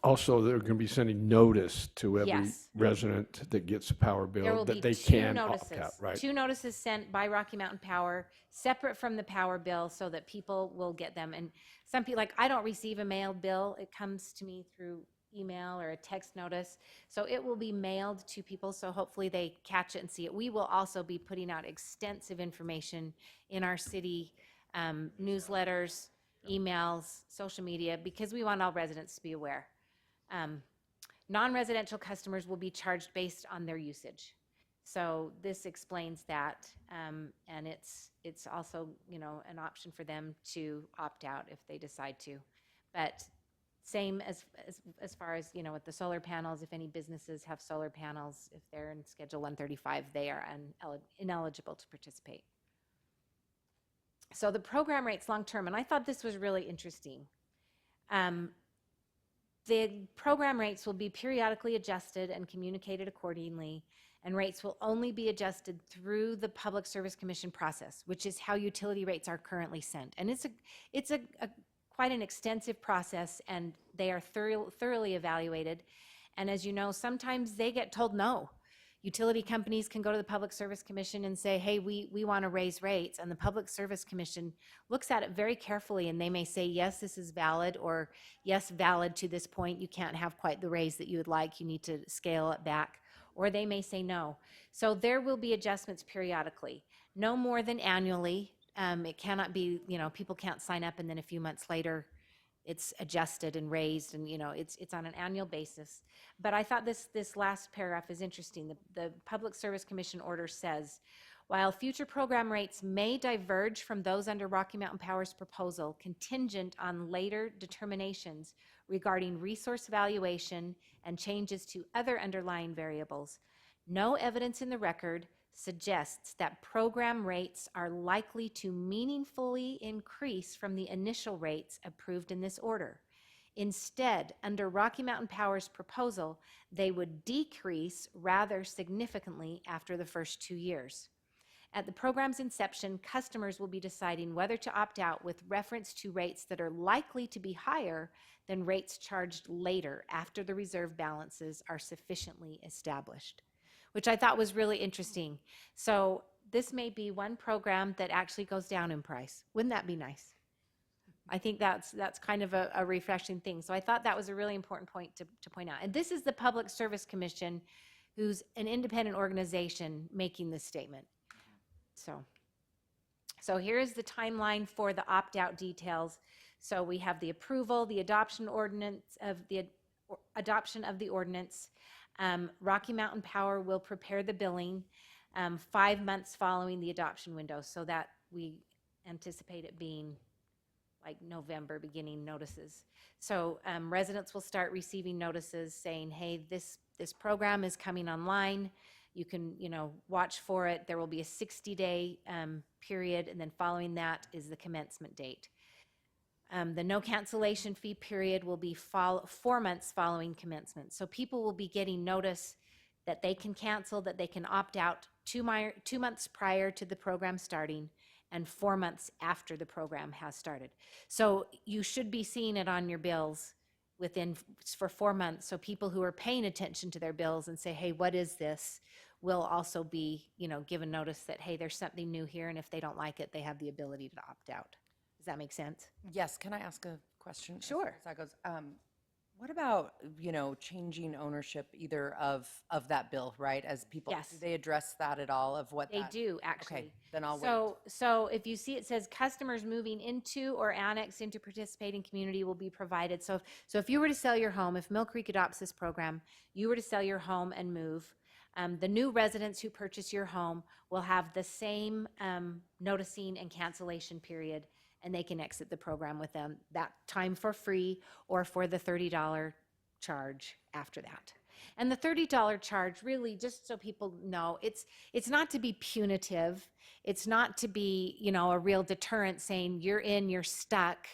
Also, they're going to be sending notice to every Yes. resident that gets a power There bill will be that they 2 can notices. opt out, right? 2 notices sent by Rocky Mountain Power, separate from the power bill, so that people will get them. And some people, I don't receive a mailed bill. It comes to me through email or a text notice. So it will be mailed to people, so hopefully they catch it and see it. We will also be putting out extensive information in our city newsletters, emails, social media, because we want all residents to be aware. Non-residential customers will be charged based on their usage. So this explains that, and it's also, an option for them to opt out if they decide to. But same as far as, with the solar panels, if any businesses have solar panels, if they're in Schedule 135, they are ineligible to participate. So the program rates long-term, and I thought this was really interesting. The program rates will be periodically adjusted and communicated accordingly, and rates will only be adjusted through the Public Service Commission process, which is how utility rates are currently sent. And it's a quite an extensive process, and they are thoroughly evaluated. And as you know, sometimes they get told no. Utility companies can go to the Public Service Commission and say, hey, we want to raise rates. And the Public Service Commission looks at it very carefully, and they may say, yes, this is valid, or yes, valid to this point. You can't have quite the raise that you would like. You need to scale it back. Or they may say no. So there will be adjustments periodically, no more than annually. It cannot be, people can't sign up and then a few months later it's adjusted and raised, and it's on an annual basis. But I thought this last paragraph is interesting. The Public Service Commission order says, while future program rates may diverge from those under Rocky Mountain Power's proposal, contingent on later determinations regarding resource valuation and changes to other underlying variables, no evidence in the record suggests that program rates are likely to meaningfully increase from the initial rates approved in this order. Instead, under Rocky Mountain Power's proposal, they would decrease rather significantly after the first 2 years. At the program's inception, customers will be deciding whether to opt out with reference to rates that are likely to be higher than rates charged later after the reserve balances are sufficiently established, which I thought was really interesting. So this may be one program that actually goes down in price. Wouldn't that be nice? I think that's kind of a refreshing thing. So I thought that was a really important point to point out. And this is the Public Service Commission, who's an independent organization, making this statement. So here is the timeline for the opt-out details. So we have the approval, the adoption of the ordinance. Rocky Mountain Power will prepare the billing 5 months following the adoption window, so that we anticipate it being like November beginning notices. So residents will start receiving notices saying, hey, this program is coming online. You can, watch for it. There will be a 60-day period, and then following that is the commencement date. The no cancellation fee period will be 4 months following commencement. So people will be getting notice that they can cancel, that they can opt out 2 months prior to the program starting and 4 months after the program has started. So you should be seeing it on your bills for 4 months. So people who are paying attention to their bills and say, hey, what is this, will also be, given notice that, hey, there's something new here, and if they don't like it, they have the ability to opt out. Does that make sense? Yes, can I ask a question? Sure. As that goes, what about, changing ownership either of that bill, right? As people, Yes. do they address that at all of what They that? do, actually. Okay, then I'll wait. So if you see, it says customers moving into or annexed into participating community will be provided. So if you were to sell your home, if Millcreek adopts this program, you were to sell your home and move, the new residents who purchase your home will have the same noticing and cancellation period, and they can exit the program with them that time for free or for the $30 charge after that. And the $30 charge, really, just so people know, it's not to be punitive. It's not to be, a real deterrent saying you're in, you're stuck,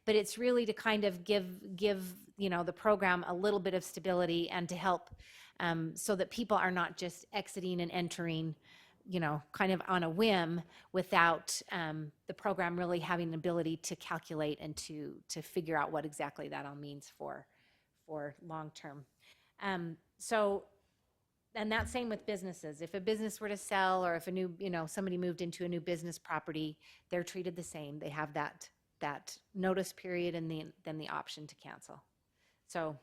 but it's really to kind of give the program a little bit of stability and to help so that people are not just exiting and entering, kind of on a whim without the program really having an ability to calculate and to figure out what exactly that all means for long term. And that's same with businesses. If a business were to sell, or if a new, somebody moved into a new business property, they're treated the same. They have that notice period and then the option to cancel. So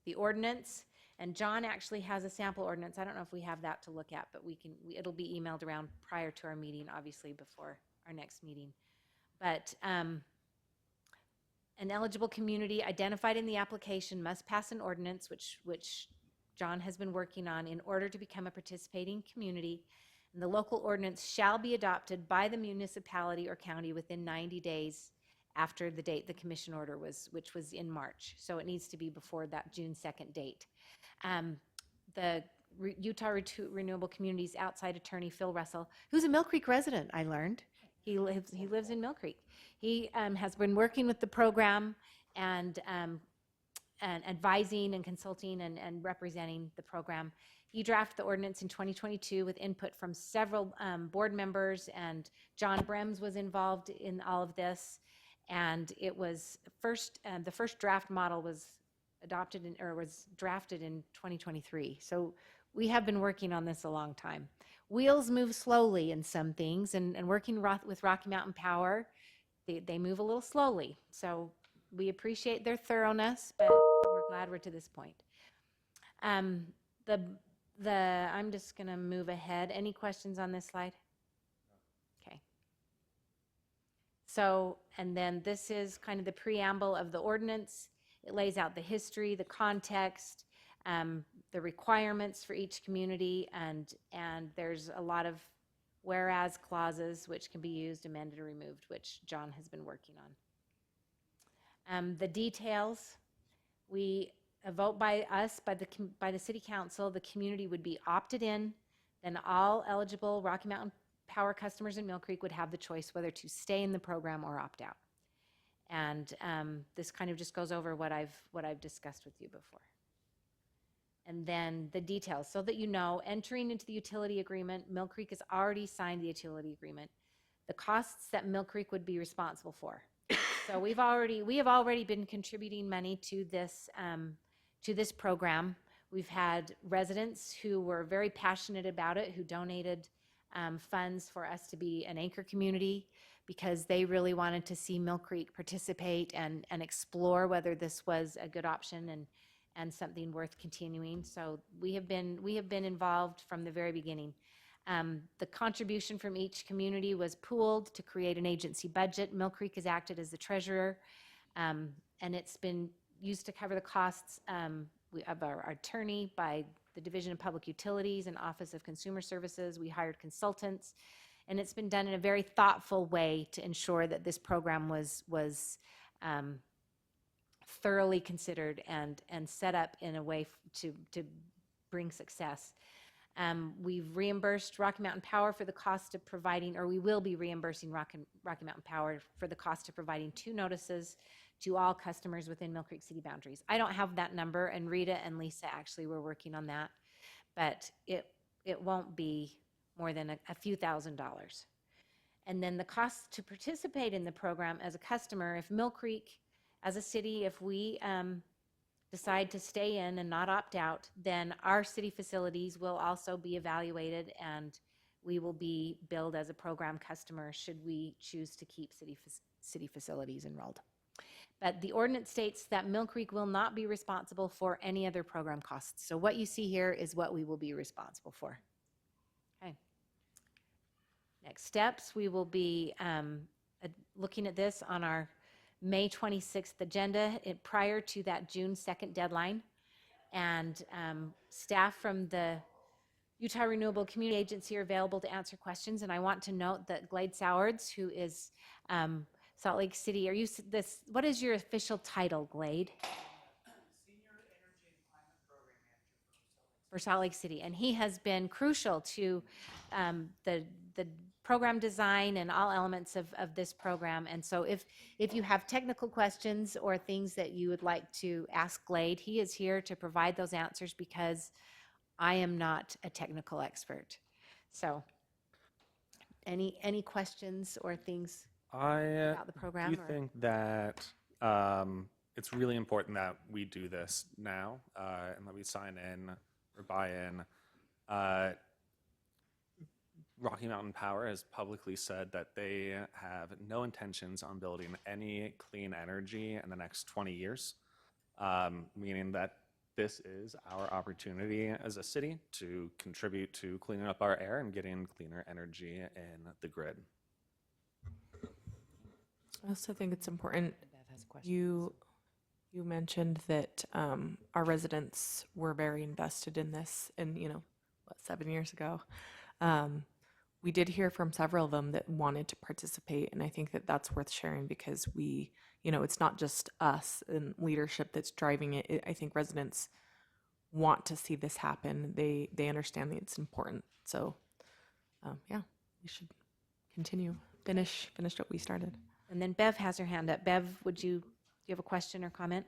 the ordinance, and John actually has a sample ordinance. I don't know if we have that to look at, but it'll be emailed around prior to our meeting, obviously before our next meeting. But an eligible community identified in the application must pass an ordinance, which John has been working on, in order to become a participating community. And the local ordinance shall be adopted by the municipality or county within 90 days after the date the commission order which was in March. So it needs to be before that June 2nd date. The Utah Renewable Communities outside attorney, Phil Russell, who's a Millcreek resident, I learned. He lives in Millcreek. He has been working with the program and advising and consulting and representing the program. He drafted the ordinance in 2022 with input from several board members, and John Brems was involved in all of this. And it was the first draft model was drafted in 2023. So we have been working on this a long time. Wheels move slowly in some things, and working with Rocky Mountain Power, they move a little slowly. So we appreciate their thoroughness, but we're glad we're to this point. I'm just gonna move ahead. Any questions on this slide? Okay. So, and then this is kind of the preamble of the ordinance. It lays out the history, the context, the requirements for each community, and there's a lot of whereas clauses which can be used, amended, or removed, which John has been working on. The details, a vote by the city council, the community would be opted in, then all eligible Rocky Mountain Power customers in Millcreek would have the choice whether to stay in the program or opt out. And this kind of just goes over what I've discussed with you before. and then the details, so that you know, entering into the utility agreement, Mill Creek has already signed the utility agreement. The costs that Mill Creek would be responsible for. So we have already been contributing money to this program. We've had residents who were very passionate about it, who donated funds for us to be an anchor community because they really wanted to see Mill Creek participate and explore whether this was a good option and something worth continuing. So we have been involved from the very beginning. The contribution from each community was pooled to create an agency budget. Mill Creek has acted as the treasurer, and it's been used to cover the costs of our attorney by the Division of Public Utilities and Office of Consumer Services. We hired consultants, and it's been done in a very thoughtful way to ensure that this program was thoroughly considered and set up in a way to bring success. We've reimbursed Rocky Mountain Power for the cost of providing, or we will be reimbursing Rocky Mountain Power for the cost of providing 2 notices to all customers within Mill Creek City boundaries. I don't have that number, and Rita and Lisa actually were working on that, but it won't be more than a few $1,000s. And then the cost to participate in the program as a customer, if Mill Creek, as a city, if we decide to stay in and not opt out, then our city facilities will also be evaluated, and we will be billed as a program customer should we choose to keep city facilities enrolled. But the ordinance states that Mill Creek will not be responsible for any other program costs. So what you see here is what we will be responsible for. Okay. Next steps, we will be looking at this on our May 26th agenda prior to that June 2nd deadline. And staff from the Utah Renewable Community Agency are available to answer questions. And I want to note that Glade Sowards, who is Salt Lake City, what is your official title, Glade? Senior Energy and Climate Program Manager for Salt Lake City. And he has been crucial to the program design and all elements of this program. And so if you have technical questions or things that you would like to ask Glade, he is here to provide those answers because I am not a technical expert. So any questions or things about the program? Do think that it's really important that we do this now and that we sign in or buy in. Rocky Mountain Power has publicly said that they have no intentions on building any clean energy in the next 20 years, meaning that this is our opportunity as a city to contribute to cleaning up our air and getting cleaner energy in the grid. I also think it's important, you mentioned that our residents were very invested in this, and 7 years ago. We did hear from several of them that wanted to participate, and I think that that's worth sharing because it's not just us and leadership that's driving it. I think residents want to see this happen. They understand that it's important. So, we should continue, finish what we started. And then Bev has her hand up. Bev, do you have a question or comment?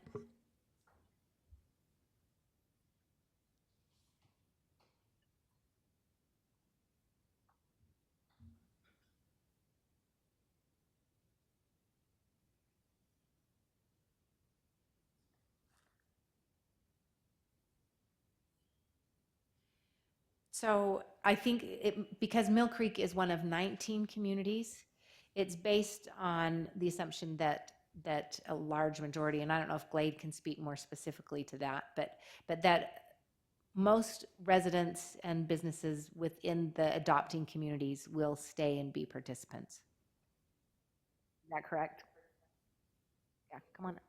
So I think because Mill Creek is one of 19 communities, it's based on the assumption that a large majority, and I don't know if Glade can speak more specifically to that, but that most residents and businesses within the adopting communities will stay and be participants. Is that correct? Yeah, come on.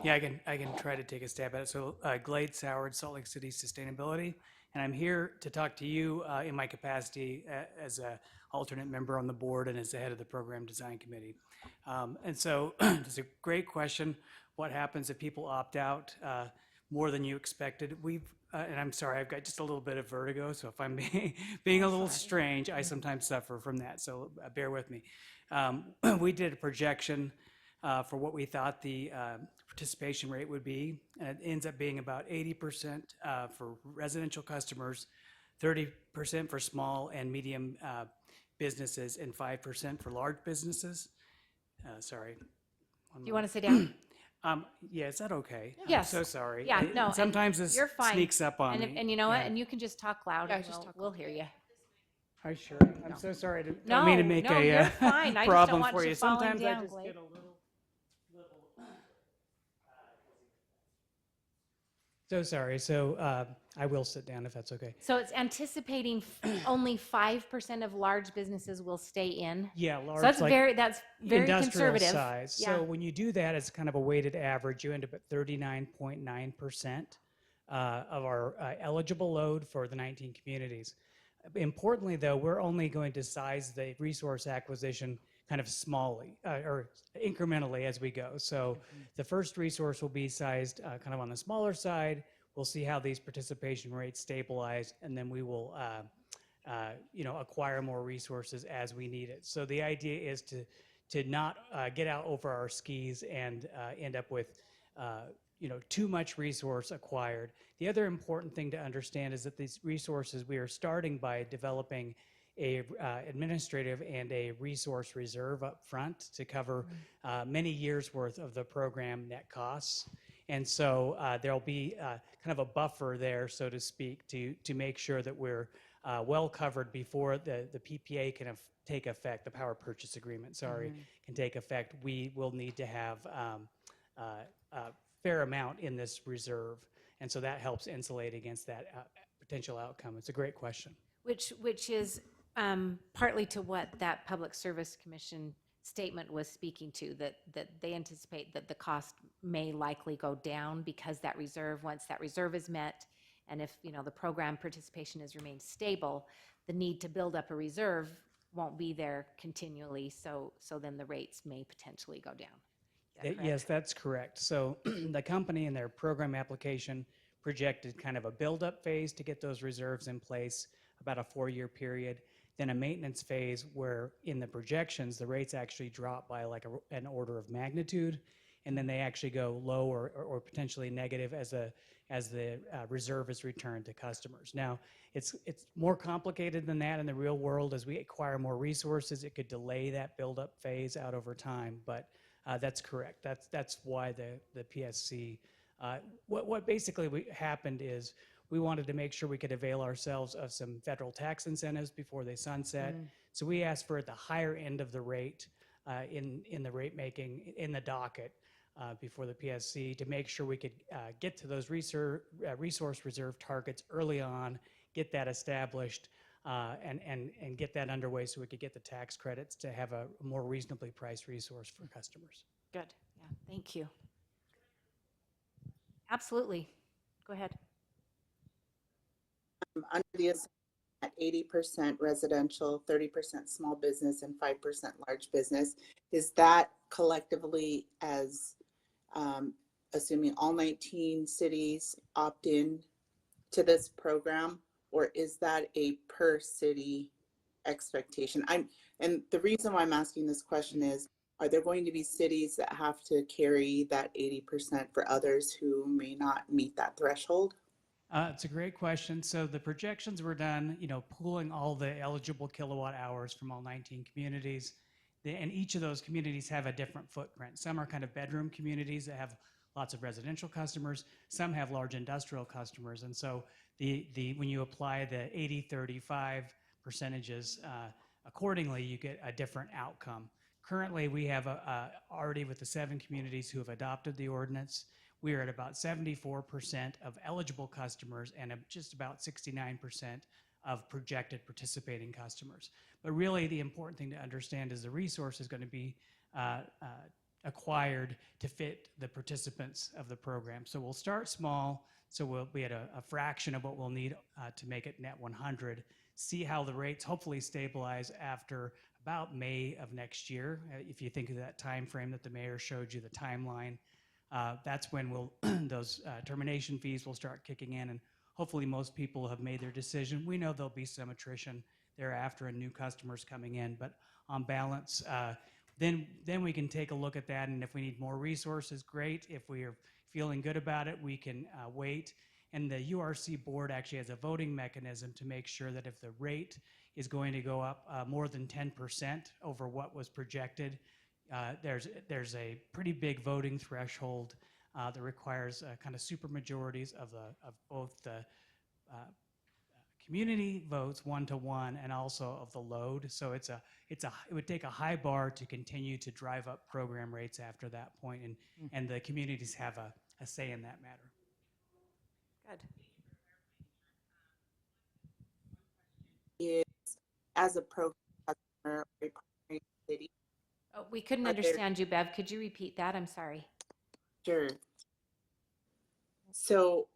Yeah, I can try to take a stab at it. So Glade Sowards, Salt Lake City Sustainability And I'm here to talk to you in my capacity as an alternate member on the board and as the head of the Program Design Committee. And so it's a great question. What happens if people opt out more than you expected? And I'm sorry, I've got just a little bit of vertigo, so if I'm being a little strange, I sometimes suffer from that, so bear with me. We did a projection for what we thought the participation rate would be, and it ends up being about 80% for residential customers, 30% for small and medium businesses, and 5% for large businesses. Sorry. Do you want to sit down? Yeah, is that okay? Yes. I'm so sorry. Yeah, no, and Sometimes this you're fine. sneaks up on And, me. and you know what? Yeah. And you can just talk loud Yeah, and just we'll, talk we'll hear you. Hi, sure. I'm No. so sorry. Don't No, mean to make no, a you're fine. I just don't problem want for you you. falling Sometimes down, I just Blake. get a little. So sorry. So I will sit down if that's okay. So it's anticipating only 5% of large businesses will stay in. Yeah, large. So that's like very industrial conservative. size. Yeah. So when you do that as kind of a weighted average, you end up at 39.9% of our eligible load for the 19 communities. Importantly, though, we're only going to size the resource acquisition kind of smallly or incrementally as we go. So the first resource will be sized kind of on the smaller side. We'll see how these participation rates stabilize, and then we will acquire more resources as we need it. So the idea is to not get out over our skis and end up with too much resource acquired. The other important thing to understand is that these resources, we are starting by developing a administrative and a resource reserve up front to cover many years worth of the program net costs. And so there'll be kind of a buffer there, so to speak, to make sure that we're well covered before the PPA can take effect, the power purchase agreement, can take effect. We will need to have a fair amount in this reserve. And so that helps insulate against that potential outcome. It's a great question. Which is partly to what that Public Service Commission statement was speaking to, that they anticipate that the cost may likely go down because that reserve, once that reserve is met, and if the program participation has remained stable, the need to build up a reserve won't be there continually. So then the rates may potentially go down. Is that correct? Yes, that's correct. So the company in their program application projected kind of a build-up phase to get those reserves in place, about a 4-year period, then a maintenance phase where in the projections, the rates actually drop by like an order of magnitude, and then they actually go low or potentially negative as the reserve is returned to customers. Now, it's more complicated than that in the real world. As we acquire more resources, it could delay that build-up phase out over time, but that's correct. That's why the PSC, what basically happened is we wanted to make sure we could avail ourselves of some federal tax incentives before they sunset. So we asked for at the higher end of the rate in the rate making, in the docket before the PSC, to make sure we could get to those resource reserve targets early on, get that established, and get that underway so we could get the tax credits to have a more reasonably priced resource for customers. Good. Yeah. Thank you. Absolutely. Go ahead. Under the assumption at 80% residential, 30% small business, and 5% large business, is that collectively as assuming all 19 cities opt in to this program, or is that a per city expectation? And the reason why I'm asking this question is, are there going to be cities that have to carry that 80% for others who may not meet that threshold? It's a great question. So the projections were done, pooling all the eligible kilowatt hours from all 19 communities. And each of those communities have a different footprint. Some are kind of bedroom communities that have lots of residential customers. Some have large industrial customers. And so when you apply the 80-35 percentages accordingly, you get a different outcome. Currently, we have already with the 7 communities who have adopted the ordinance, we are at about 74% of eligible customers and just about 69% of projected participating customers. But really, the important thing to understand is the resource is going to be acquired to fit the participants of the program. So we'll start small So we'll be at a fraction of what we'll need to make it net 100. See how the rates hopefully stabilize after about May of next year. If you think of that time frame that the mayor showed you, the timeline, that's when we'll those termination fees will start kicking in, and hopefully most people have made their decision. We know there'll be some attrition thereafter and new customers coming in, but on balance, then we can take a look at that, and if we need more resources, great. If we are feeling good about it, we can wait. And the URC board actually has a voting mechanism to make sure that if the rate is going to go up more than 10% over what was projected, there's a pretty big voting threshold that requires kind of super majorities of both the community votes 1-to-1 and also of the load. So it would take a high bar to continue to drive up program rates after that point, and the communities have a say in that matter. Good. Is as a program customer or a partnering city, Oh, we couldn't Are there- understand you, Bev. Could you repeat that? I'm sorry. sure. So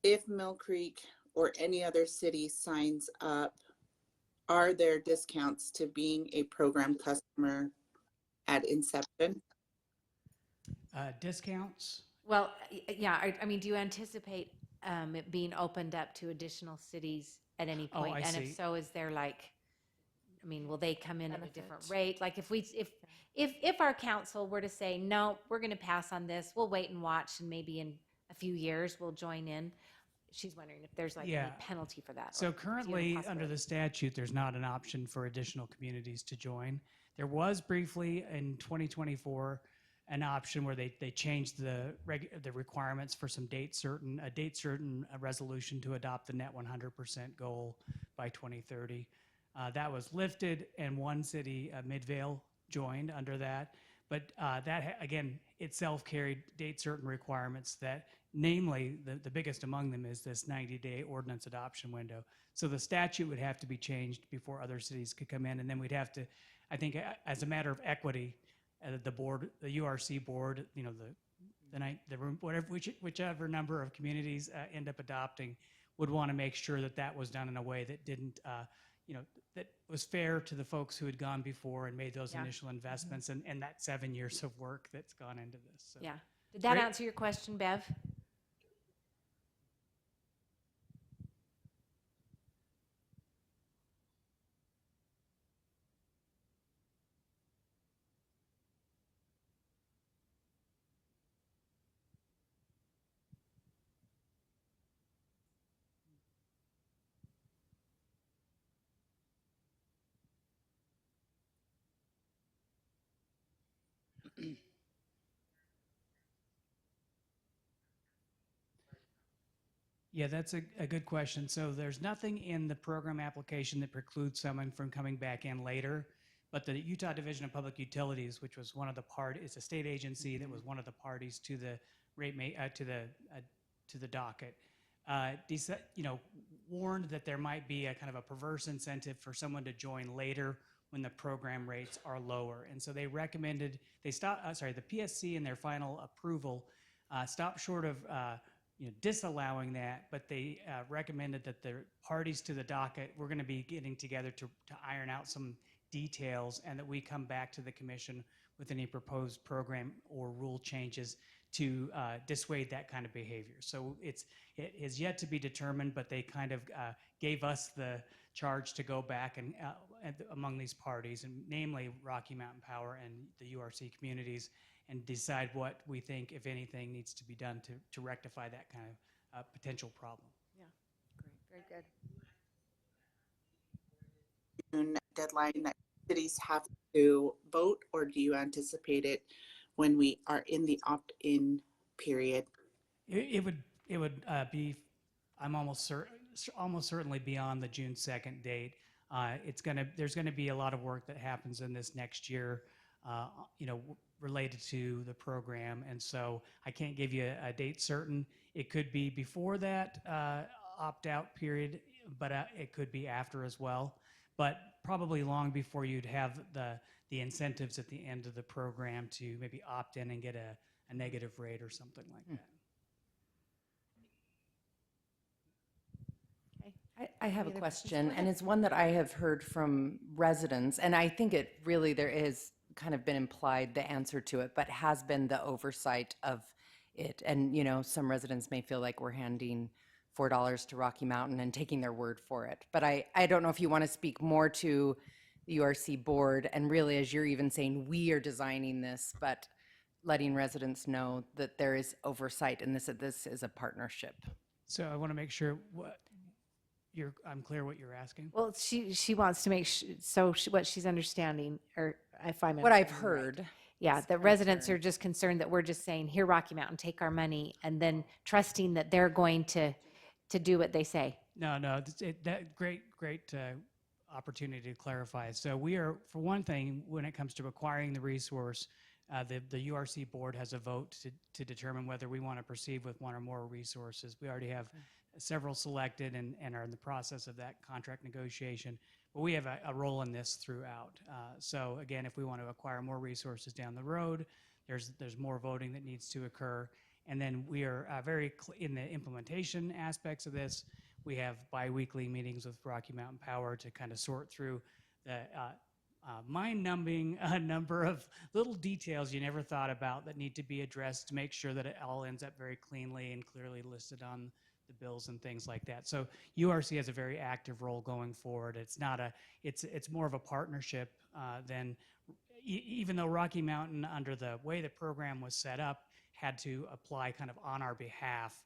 if Mill Creek or any other city signs up, are there discounts to being a program customer at inception? Discounts? Well, yeah, I mean, do you anticipate it being opened up to additional cities at any Oh, point? I And see. if so, is there like, I mean, will they come in at a different Benefit. rate? Like if our council were to say, no, we're going to pass on this, we'll wait and watch, and maybe in a few years we'll join in. She's wondering if there's like any Yeah. penalty for that. or So do you have a currently, under possibility? the statute, there's not an option for additional communities to join. There was briefly in 2024 an option where they changed the requirements for some date certain resolution to adopt the net 100% goal by 2030. That was lifted, and one city, Midvale, joined under that. But again, itself carried date certain requirements that, namely, the biggest among them is this 90-day ordinance adoption window. So the statute would have to be changed before other cities could come in, and then we'd have to, I think, as a matter of equity, the board, the URC board, you know, whichever number of communities end up adopting, would want to make sure that that was done in a way that didn't, that was fair to the folks who had gone before and made those Yeah. initial investments and that 7 years of work that's gone into this. So. Yeah. Did that Great. answer your question, Bev? Yeah, that's a good question. So there's nothing in the program application that precludes someone from coming back in later, but the Utah Division of Public Utilities, which was one of the it's a state agency that was one of the parties to the to the docket, warned that there might be a kind of a perverse incentive for someone to join later when the program rates are lower, and so they recommended the PSC in their final approval stopped short of disallowing that, but they recommended that the parties to the docket, we're going to be getting together to iron out some details, and that we come back to the commission with any proposed program or rule changes to dissuade that kind of behavior. So it is yet to be determined, but they kind of gave us the charge to go back and among these parties, and namely Rocky Mountain Power and the URC communities, and decide what we think, if anything, needs to be done to rectify that kind of potential problem. Yeah. Great. Very good. June deadline that cities have to vote, or do you anticipate it when we are in the opt-in period? It would be, I'm almost certainly beyond the June 2nd date. There's gonna be a lot of work that happens in this next year, related to the program, and so I can't give you a date certain. It could be before that opt-out period, but it could be after as well. But probably long before you'd have the incentives at the end of the program to maybe opt in and get a negative rate or something like that. I have a other questions? question, Go and it's one that I have heard from residents, and I think it really, there is kind of been implied the answer to it, but has been the oversight of it. And, you know, some residents may feel like we're handing $4 to Rocky Mountain and taking their word for it. But I don't know if you want to speak more to the URC board, and really, as you're even saying, we are designing this, but letting residents know that there is oversight and that this is a partnership. So I want to make sure I'm clear what you're asking. Well, she wants to make what she's understanding, or if I'm What I've understanding right. heard. Yeah, is the residents concern. are just concerned that we're just saying, here, Rocky Mountain, take our money, and then trusting that they're going to do what they say. No, that great opportunity to clarify. So we are, for one thing, when it comes to acquiring the resource, the URC board has a vote to determine whether we want to proceed with one or more resources. We already have several selected and are in the process of that contract negotiation. But we have a role in this throughout. So again, if we want to acquire more resources down the road, there's more voting that needs to occur. And then we are in the implementation aspects of this. We have bi-weekly meetings with Rocky Mountain Power to kind of sort through the mind-numbing number of little details you never thought about that need to be addressed to make sure that it all ends up very cleanly and clearly listed on the bills and things like that. So URC has a very active role going forward. It's more of a partnership than, even though Rocky Mountain, under the way the program was set up, had to apply kind of on our behalf.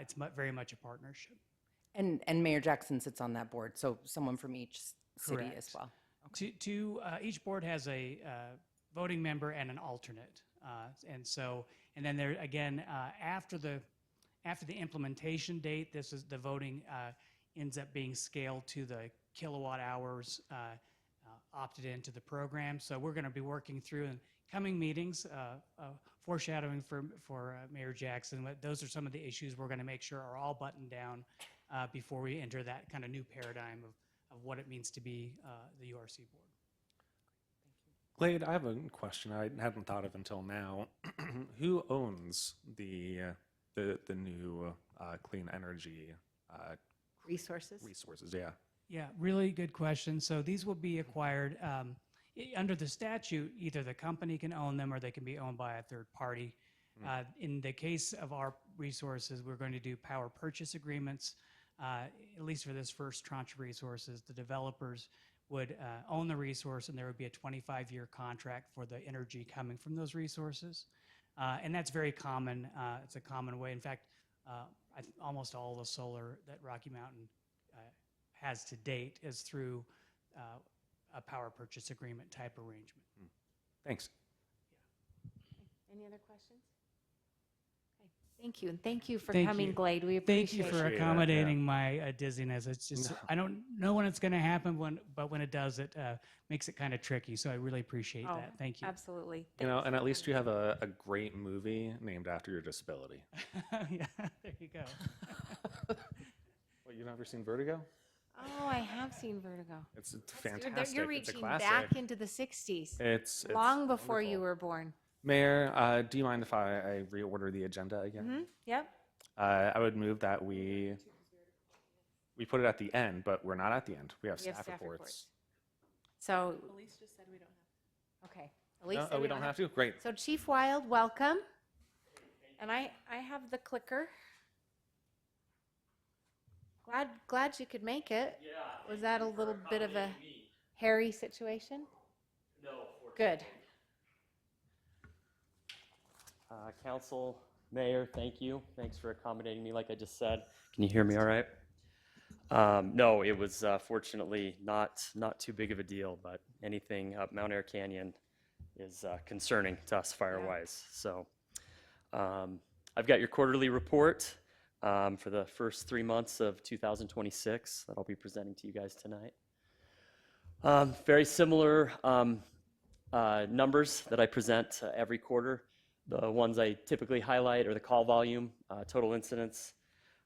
It's very much a partnership. And Mayor Jackson sits on that board, so someone from each city as Correct. well. Each board has a voting member and an alternate, and then there again after the implementation date, the voting ends up being scaled to the kilowatt hours opted into the program. So we're going to be working through in coming meetings, foreshadowing for Mayor Jackson. Those are some of the issues we're going to make sure are all buttoned down before we enter that kind of new paradigm of what it means to be the URC board. Glade, I have a question I hadn't thought of until now. Who owns the new clean energy Resources? resources? Yeah. Yeah, really good question. So these will be acquired under the statute. Either the company can own them or they can be owned by a third party. In the case of our resources, we're going to do power purchase agreements. At least for this first tranche of resources, the developers would own the resource, and there would be a 25-year contract for the energy coming from those resources. And that's very common. It's a common way. In fact, almost all the solar that Rocky Mountain has to date is through a power purchase agreement type arrangement. Thanks. Any other questions? Okay. Thank you, and thank you for Thank coming, you. Glade. We Thank you appreciate for Appreciate it, accommodating my dizziness. It's just, I don't know when it's going to happen, but when it does, it makes it kind of tricky. So I really appreciate Oh, that. Thank you. Absolutely. You know, and at least you have a great movie named after your disability. Yeah, there you go. What, you've never seen Vertigo? Oh, I have seen Vertigo. It's You're fantastic. You're It's a reaching classic. back into the 60s, It's long before you wonderful. were born. Mayor, do you mind if I reorder the agenda again? Yep. I would move that we put it at the end, but we're not at the end. We have We have staff staff reports. reports. So, Elise just said we don't have. okay. Elise No, said oh, we don't have to? Great. So Chief Wild, welcome. And I have the clicker. Glad you could make it. Yeah. Was that a little bit of a hairy situation? No. Good. Council, Mayor, thank you. Thanks for accommodating me, like I just said. Can you hear me all right? No, it was fortunately not too big of a deal, but anything up Mount Air Canyon is concerning to us fire-wise. So I've got your quarterly report for the first 3 months of 2026 that I'll be presenting to you guys tonight. Very similar numbers that I present every quarter. The ones I typically highlight are the call volume, total incidents,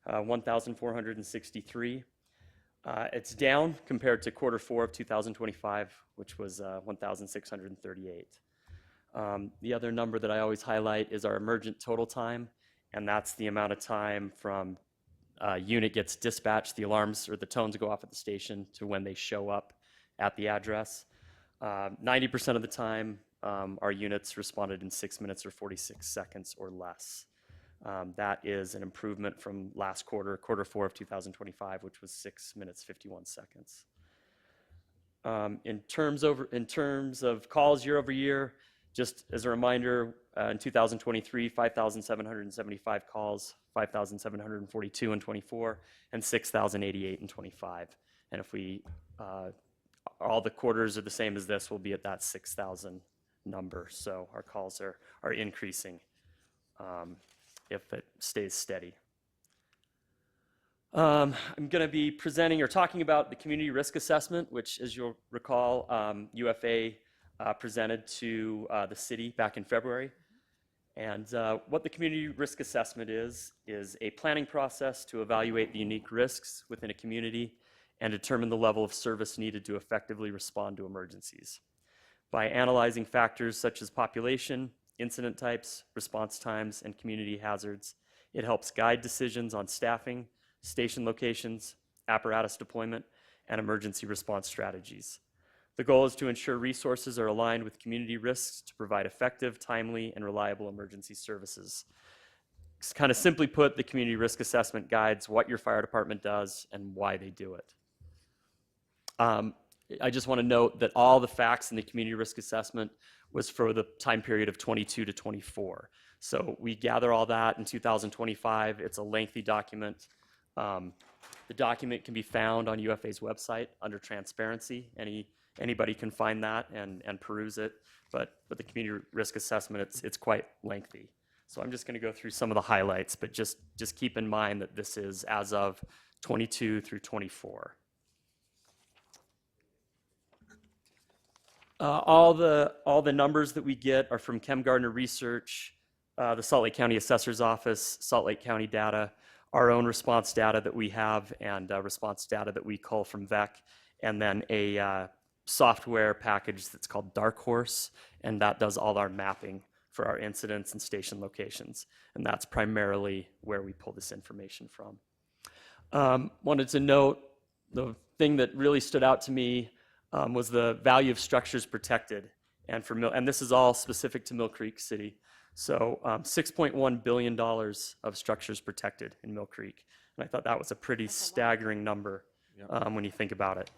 1,463. It's down compared to quarter 4 of 2025, which was 1,638. The other number that I always highlight is our emergent total time, and that's the amount of time from unit gets dispatched, the alarms or the tones go off at the station to when they show up at the address. 90% of the time, our units responded in 6 minutes or 46 seconds or less. That is an improvement from last quarter, quarter 4 of 2025, which was 6 minutes, 51 seconds. In terms of calls year over year, just as a reminder, in 2023, 5,775 calls, 5,742 in 24, and 6,088 in 25. And if we, all the quarters are the same as this, we'll be at that 6,000 number. So our calls are increasing if it stays steady. I'm going to be presenting or talking about the community risk assessment, which, as you'll recall, UFA presented to the city back in February. And what the community risk assessment is a planning process to evaluate the unique risks within a community and determine the level of service needed to effectively respond to emergencies. By analyzing factors such as population, incident types, response times, and community hazards, it helps guide decisions on staffing, station locations, apparatus deployment, and emergency response strategies. The goal is to ensure resources are aligned with community risks to provide effective, timely, and reliable emergency services. Kind of simply put, the community risk assessment guides what your fire department does and why they do it. I just want to note that all the facts in the community risk assessment was for the time period of 22 to 24. So we gather all that in 2025. It's a lengthy document. The document can be found on UFA's website under transparency. Anybody can find that and peruse it, but the community risk assessment, it's quite lengthy. So I'm just going to go through some of the highlights, but just keep in mind that this is as of 22 through 24. All the numbers that we get are from Chem Gardner Research, the Salt Lake County Assessor's Office, Salt Lake County data, our own response data that we have, and response data that we cull from VEC, and then a software package that's called Dark Horse, and that does all our mapping for our incidents and station locations. And that's primarily where we pull this information from. Wanted to note the thing that really stood out to me was the value of structures protected. And this is all specific to Millcreek City. So $6.1 billion of structures protected in Millcreek. And I thought that was a pretty staggering number when you think about it.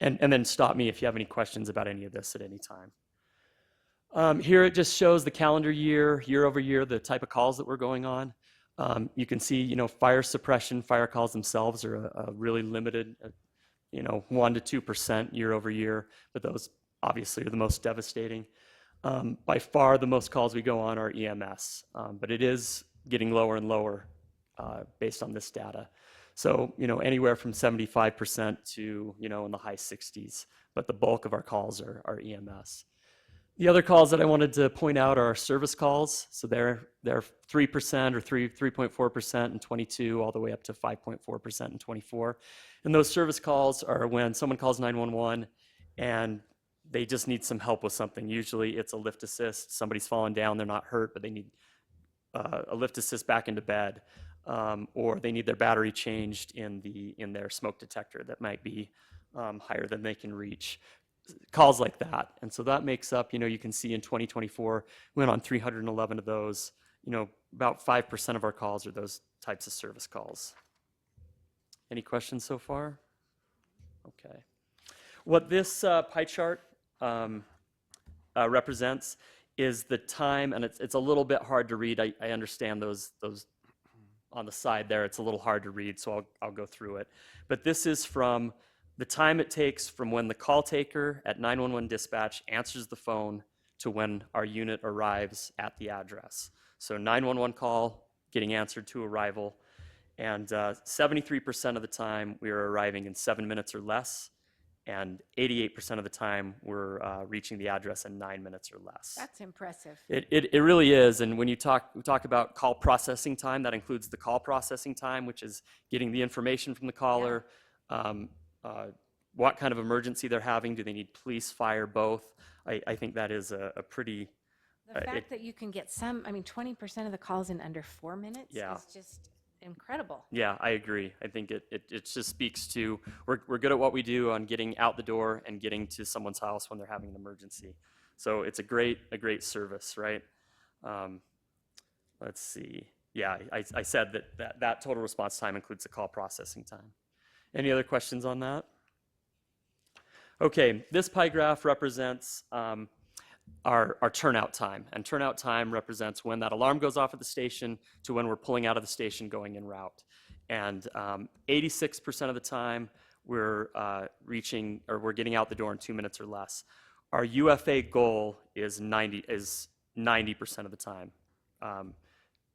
And then stop me if you have any questions about any of this at any time. Here it just shows the calendar year over year, the type of calls that were going on. You can see, fire suppression, fire calls themselves are a really limited, 1% to 2% year over year, but those obviously are the most devastating. By far, the most calls we go on are EMS, but it is getting lower and lower based on this data. So, anywhere from 75% to, in the high 60s, but the bulk of our calls are EMS. The other calls that I wanted to point out are our service calls. So they're 3% or 3.4% in 22, all the way up to 5.4% in 24. And those service calls are when someone calls 911 and they just need some help with something. Usually it's a lift assist. Somebody's fallen down, they're not hurt, but they need a lift assist back into bed. Or they need their battery changed in their smoke detector that might be higher than they can reach. Calls like that. And so that makes up, you can see in 2024, we went on 311 of those. About 5% of our calls are those types of service calls. Any questions so far? Okay. What this pie chart represents is the time, and it's a little bit hard to read. I understand those on the side there, it's a little hard to read, so I'll go through it. But this is from the time it takes from when the call taker at 911 dispatch answers the phone to when our unit arrives at the address. So 911 call getting answered to arrival, and 73% of the time we are arriving in 7 minutes or less, and 88% of the time we're reaching the address in 9 minutes or less. That's impressive. It really is, and when we talk about call processing time, that includes the call processing time, which is getting the information from the caller, what kind of emergency they're having, do they need police, fire, both. I think that is a pretty... The fact that you can get 20% of the calls in under 4 minutes Yeah. is just incredible. Yeah, I agree. I think it just speaks to we're good at what we do on getting out the door and getting to someone's house when they're having an emergency. So it's a great service, right? Um, let's see. Yeah, I said that total response time includes the call processing time. Any other questions on that? Okay, this pie graph represents our turnout time, and turnout time represents when that alarm goes off at the station to when we're pulling out of the station going en route. And 86% of the time we're we're getting out the door in 2 minutes or less. Our UFA goal is 90% of the time.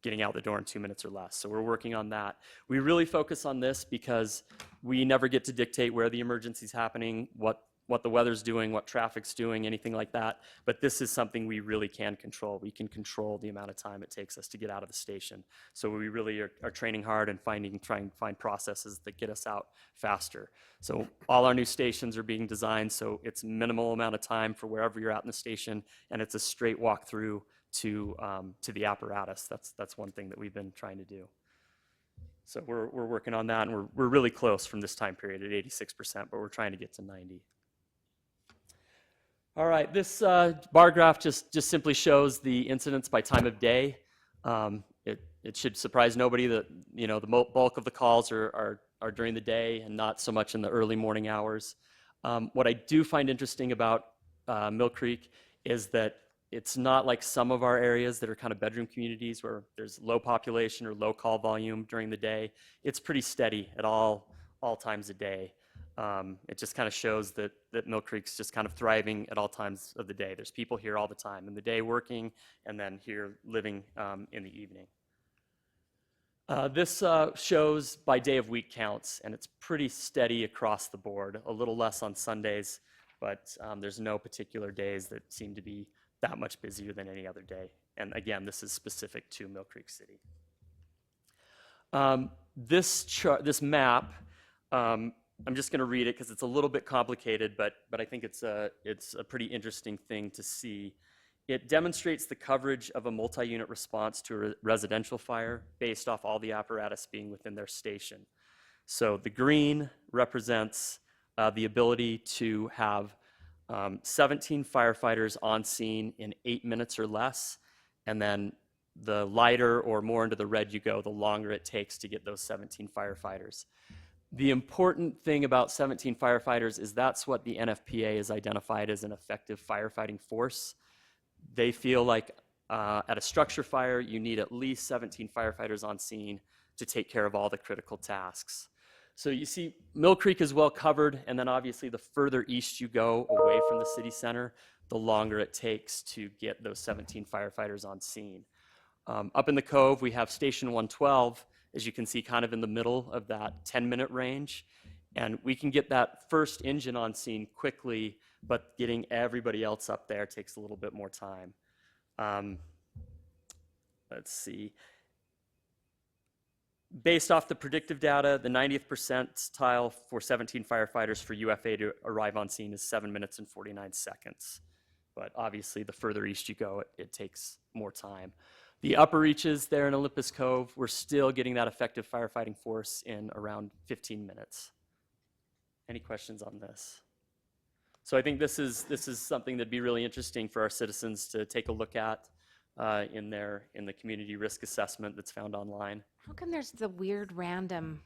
Getting out the door in 2 minutes or less. So we're working on that. We really focus on this because we never get to dictate where the emergency's happening, what the weather's doing, what traffic's doing, anything like that. But this is something we really can control. We can control the amount of time it takes us to get out of the station. So we really are training hard and trying to find processes that get us out faster. So all our new stations are being designed so it's minimal amount of time for wherever you're at in the station, and it's a straight walk through to the apparatus. That's one thing that we've been trying to do. So we're working on that, and we're really close from this time period at 86%, but we're trying to get to 90. All right, this bar graph just simply shows the incidents by time of day. It should surprise nobody that the bulk of the calls are during the day and not so much in the early morning hours. What I do find interesting about Millcreek is that it's not like some of our areas that are kind of bedroom communities where there's low population or low call volume during the day. It's pretty steady at all times a day. It just kind of shows that Millcreek's just kind of thriving at all times of the day. There's people here all the time, in the day working, and then here living in the evening. This shows by day of week counts, and it's pretty steady across the board, a little less on Sundays, but there's no particular days that seem to be that much busier than any other day. And again, this is specific to Millcreek City. This map, I'm just going to read it because it's a little bit complicated, but I think it's a pretty interesting thing to see. It demonstrates the coverage of a multi-unit response to a residential fire based off all the apparatus being within their station. So the green represents the ability to have 17 firefighters on scene in 8 minutes or less, and then the lighter or more into the red you go, the longer it takes to get those 17 firefighters. The important thing about 17 firefighters is that's what the NFPA has identified as an effective firefighting force. They feel like at a structure fire, you need at least 17 firefighters on scene to take care of all the critical tasks. So you see, Millcreek is well covered, and then obviously the further east you go away from the city center, the longer it takes to get those 17 firefighters on scene. Up in the Cove, we have Station 112, as you can see, kind of in the middle of that 10-minute range. And we can get that first engine on scene quickly, but getting everybody else up there takes a little bit more time. Let's see. Based off the predictive data, the 90th percentile for 17 firefighters for UFA to arrive on scene is 7 minutes and 49 seconds. But obviously, the further east you go, it takes more time. The upper reaches there in Olympus Cove, we're still getting that effective firefighting force in around 15 minutes. Any questions on this? So I think this is something that'd be really interesting for our citizens to take a look at in the community risk assessment that's found online. How come there's the weird random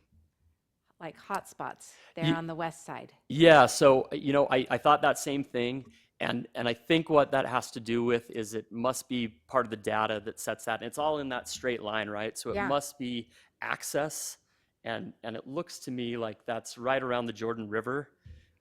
like hotspots there on the west side? Yeah, so I thought that same thing, and I think what that has to do with is it must be part of the data that sets that. And it's all in that straight line, right? So it must be access, and it looks to me like that's right around the Jordan River,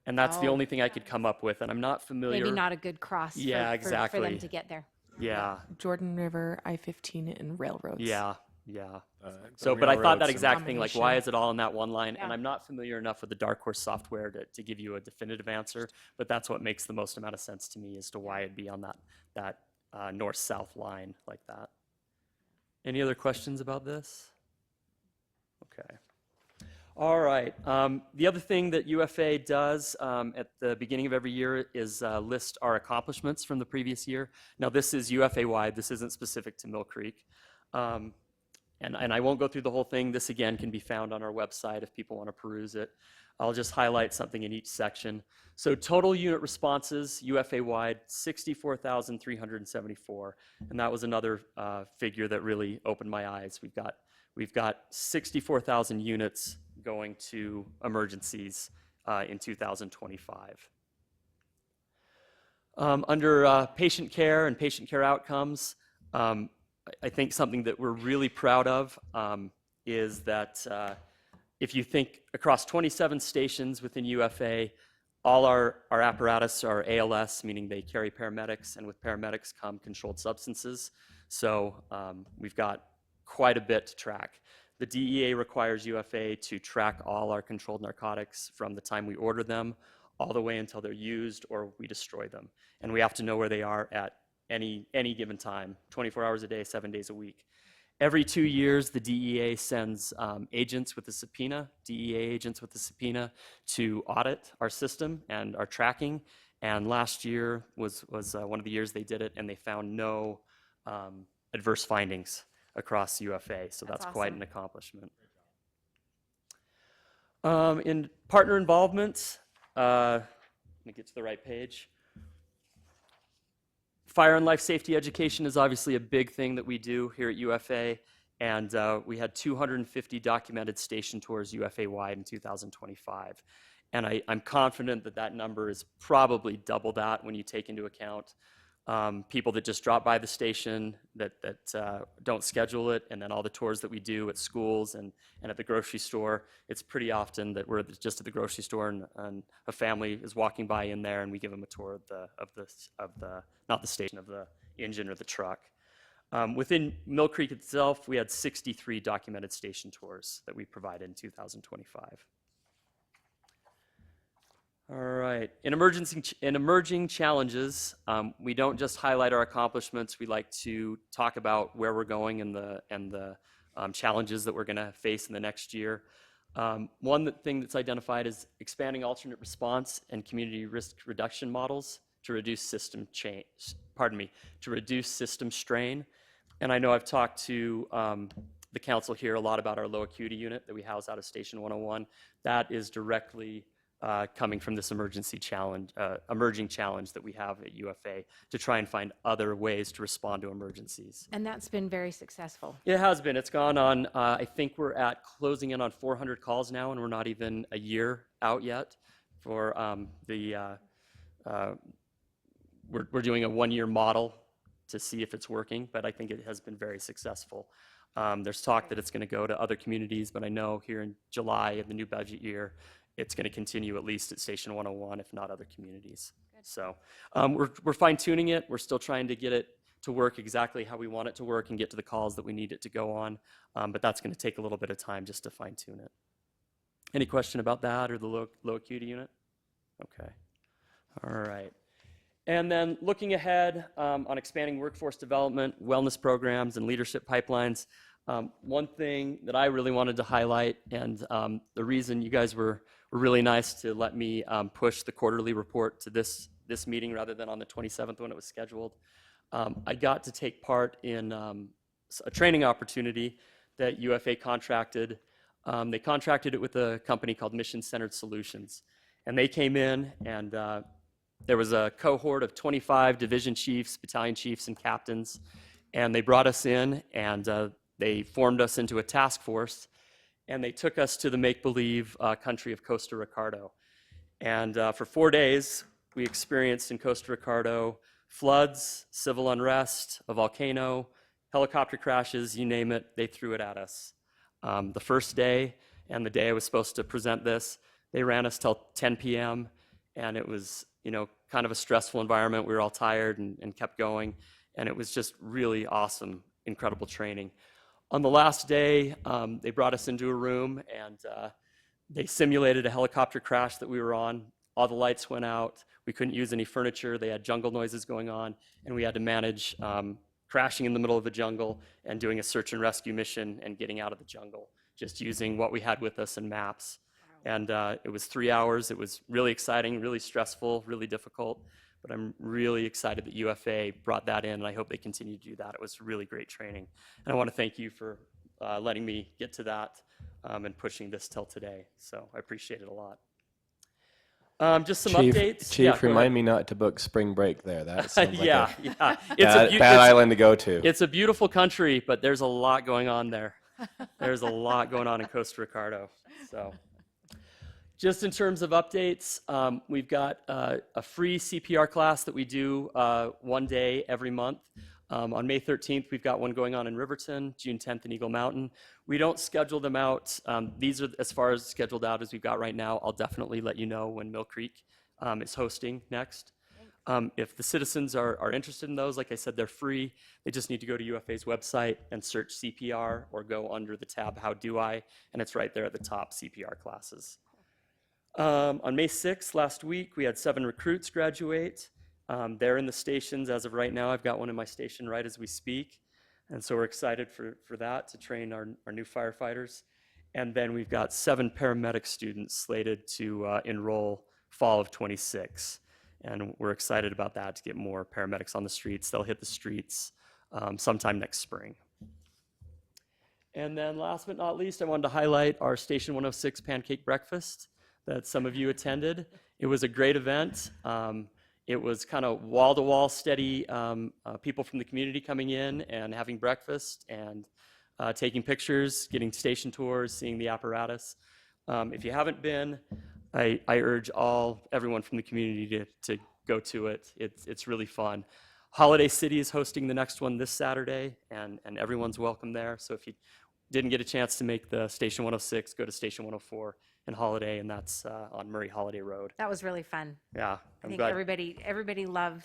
and that's the only thing I could come up with, and I'm not familiar. Maybe not a good cross for them to get there. Yeah. Jordan River, I-15, and railroads. Yeah. But I thought that exact thing, like, why is it all in that one line? Yeah. And I'm not familiar enough with the Dark Horse software to give you a definitive answer, but that's what makes the most amount of sense to me as to why it'd be on that north-south line like that. Any other questions about this? Okay. All right. The other thing that UFA does at the beginning of every year is list our accomplishments from the previous year. Now, this is UFA-wide. This isn't specific to Millcreek. and I won't go through the whole thing. This again can be found on our website if people want to peruse it. I'll just highlight something in each section. So total unit responses, UFA-wide, 64,374. And that was another figure that really opened my eyes. We've got 64,000 units going to emergencies in 2025. Under patient care and patient care outcomes, I think something that we're really proud of is that if you think across 27 stations within UFA, all our apparatus are ALS, meaning they carry paramedics, and with paramedics come controlled substances. So we've got quite a bit to track. The DEA requires UFA to track all our controlled narcotics from the time we order them all the way until they're used or we destroy them. And we have to know where they are at any given time, 24 hours a day, 7 days a week. Every 2 years, the DEA sends agents with a subpoena, DEA agents with a subpoena, to audit our system and our tracking. And last year was one of the years they did it, and they found no adverse findings across UFA. So that's quite awesome. an accomplishment. In partner involvement, let me get to the right page. Fire and life safety education is obviously a big thing that we do here at UFA, and we had 250 documented station tours UFA-wide in 2025. And I'm confident that that number is probably double that when you take into account people that just drop by the station, that don't schedule it, and then all the tours that we do at schools and at the grocery store. It's pretty often that we're just at the grocery store and a family is walking by in there, and we give them a tour of the not the station, of the engine or the truck. Within Millcreek itself, we had 63 documented station tours that we provided in 2025. All right. In emerging challenges, we don't just highlight our accomplishments. We like to talk about where we're going and the challenges that we're going to face in the next year. One thing that's identified is expanding alternate response and community risk reduction models to reduce system strain. And I know I've talked to the council here a lot about our low acuity unit that we house out of Station 101. That is directly coming from this emerging challenge that we have at UFA to try and find other ways to respond to emergencies. And that's been very successful. It has been. It's gone on, I think we're at closing in on 400 calls now, and we're not even a year out yet for we're doing a 1-year model to see if it's working, but I think it has been very successful. There's talk that it's going to go to other communities, but I know here in July of the new budget year, it's going to continue at least at Station 101, if not other communities. Good. So we're fine-tuning it. We're still trying to get it to work exactly how we want it to work and get to the calls that we need it to go on, but that's going to take a little bit of time just to fine-tune it. Any question about that or the low acuity unit? Okay. All right. And then looking ahead on expanding workforce development, wellness programs, and leadership pipelines, one thing that I really wanted to highlight, and the reason you guys were really nice to let me push the quarterly report to this meeting rather than on the 27th when it was scheduled, I got to take part in a training opportunity that UFA contracted. They contracted it with a company called Mission Centered Solutions. And they came in, and there was a cohort of 25 division chiefs, battalion chiefs, and captains. And they brought us in, and they formed us into a task force. And they took us to the make-believe country of Costa Ricardo. And for 4 days, we experienced in Costa Ricardo floods, civil unrest, a volcano, helicopter crashes, you name it, they threw it at us. The first day and the day I was supposed to present this, they ran us till 10 p.m. and it was, kind of a stressful environment. We were all tired and kept going, and it was just really awesome, incredible training. On the last day, they brought us into a room and they simulated a helicopter crash that we were on. All the lights went out. We couldn't use any furniture. They had jungle noises going on, and we had to manage crashing in the middle of the jungle and doing a search and rescue mission and getting out of the jungle, just using what we had with us and maps. And it was 3 hours. It was really exciting, really stressful, really difficult. But I'm really excited that UFA brought that in, and I hope they continue to do that. It was really great training. And I want to thank you for letting me get to that and pushing this till today. So I appreciate it a lot. Just some updates. Chief, Yeah, go ahead. remind me not to book spring break there. That sounds like Yeah, a yeah. bad island to go to. It's a beautiful country, but there's a lot going on there. There's a lot going on in Costa Ricardo. So, just in terms of updates, we've got a free CPR class that we do one day every month. On May 13th, we've got one going on in Riverton, June 10th in Eagle Mountain. We don't schedule them out. These are as far as scheduled out as we've got right now. I'll definitely let you know when Millcreek is hosting next. If the citizens are interested in those, like I said, they're free. They just need to go to UFA's website and search CPR or go under the tab How Do I? And it's right there at the top, CPR classes. On May 6th, last week, we had 7 recruits graduate. They're in the stations as of right now. I've got one in my station right as we speak. And so we're excited for that, to train our new firefighters. And then we've got 7 paramedic students slated to enroll fall of 26. And we're excited about that, to get more paramedics on the streets. They'll hit the streets sometime next spring. And then last but not least, I wanted to highlight our Station 106 Pancake Breakfast that some of you attended. It was a great event. It was kind of wall-to-wall steady people from the community coming in and having breakfast and taking pictures, getting station tours, seeing the apparatus. If you haven't been, I urge everyone from the community to go to it. It's really fun. Holiday City is hosting the next one this Saturday, and everyone's welcome there. So if you didn't get a chance to make the Station 106, go to Station 104 in Holiday, and that's on Murray Holiday Road. That was really fun. Yeah, I think everybody loves,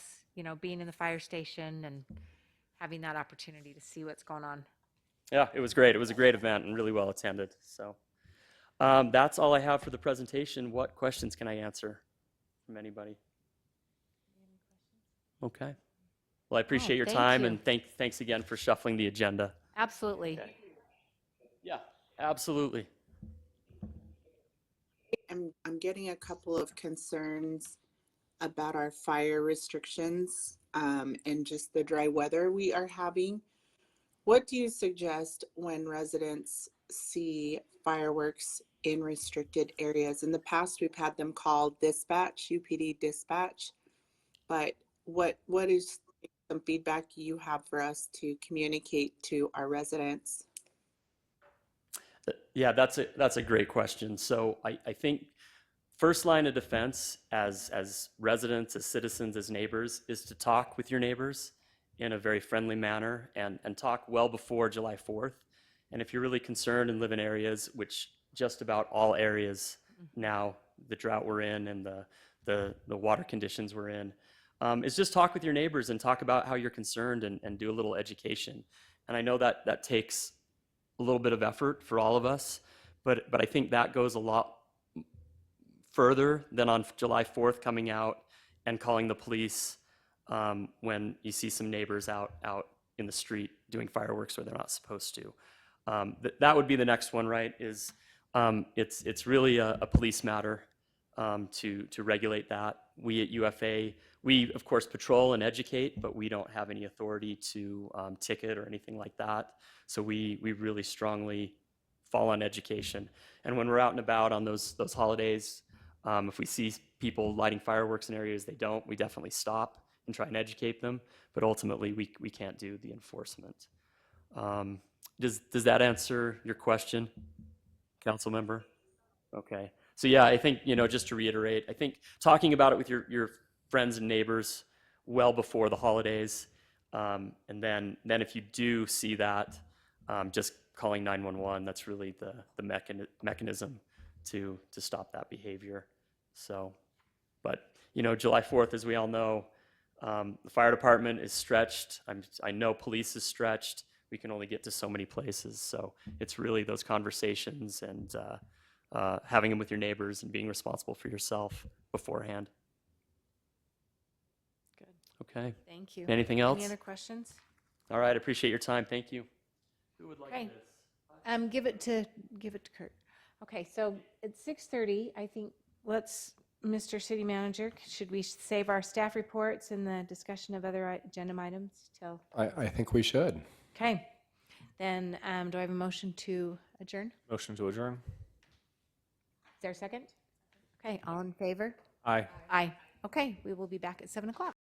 being in the fire station and having that opportunity to see what's going on. Yeah, it was great. It was a great event and really well attended. So that's all I have for the presentation. What questions can I answer from anybody? Okay. Well, I appreciate your thank time, you. and thanks again for shuffling the agenda. Absolutely. Okay. Yeah, absolutely. I'm getting a couple of concerns about our fire restrictions and just the dry weather we are having. What do you suggest when residents see fireworks in restricted areas? In the past, we've had them called dispatch, UPD dispatch, but what is some feedback you have for us to communicate to our residents? Yeah, that's a great question. So I think first line of defense as residents, as citizens, as neighbors, is to talk with your neighbors in a very friendly manner and talk well before July 4th. And if you're really concerned and live in areas, which just about all areas now, the drought we're in and the water conditions we're in, is just talk with your neighbors and talk about how you're concerned and do a little education. And I know that takes a little bit of effort for all of us, but I think that goes a lot further than on July 4th coming out and calling the police when you see some neighbors out in the street doing fireworks where they're not supposed to. That would be the next one, right? It's really a police matter to regulate that. We at UFA, we of course patrol and educate, but we don't have any authority to ticket or anything like that. So we really strongly fall on education. And when we're out and about on those holidays, if we see people lighting fireworks in areas they don't, we definitely stop and try and educate them. But ultimately, we can't do the enforcement. Does that answer your question, council member? Okay. So yeah, I think, just to reiterate, I think talking about it with your friends and neighbors well before the holidays, and then if you do see that, just calling 911, that's really the mechanism to stop that behavior. So, but July 4th, as we all know, the fire department is stretched. I know police is stretched. We can only get to so many places. So it's really those conversations and having them with your neighbors and being responsible for yourself beforehand. Good. Okay. Thank you. Anything else? Any other questions? All right. Appreciate your time. Thank you. Who would like Okay. this? Give it to Kurt. Okay, so it's 6:30. I think Mr. City Manager, should we save our staff reports and the discussion of other agenda items till? I think we should. Okay. Then do I have a motion to adjourn? Motion to adjourn. Is there a second? Okay, all in favor? Aye. Aye. Okay, we will be back at 7 o'clock.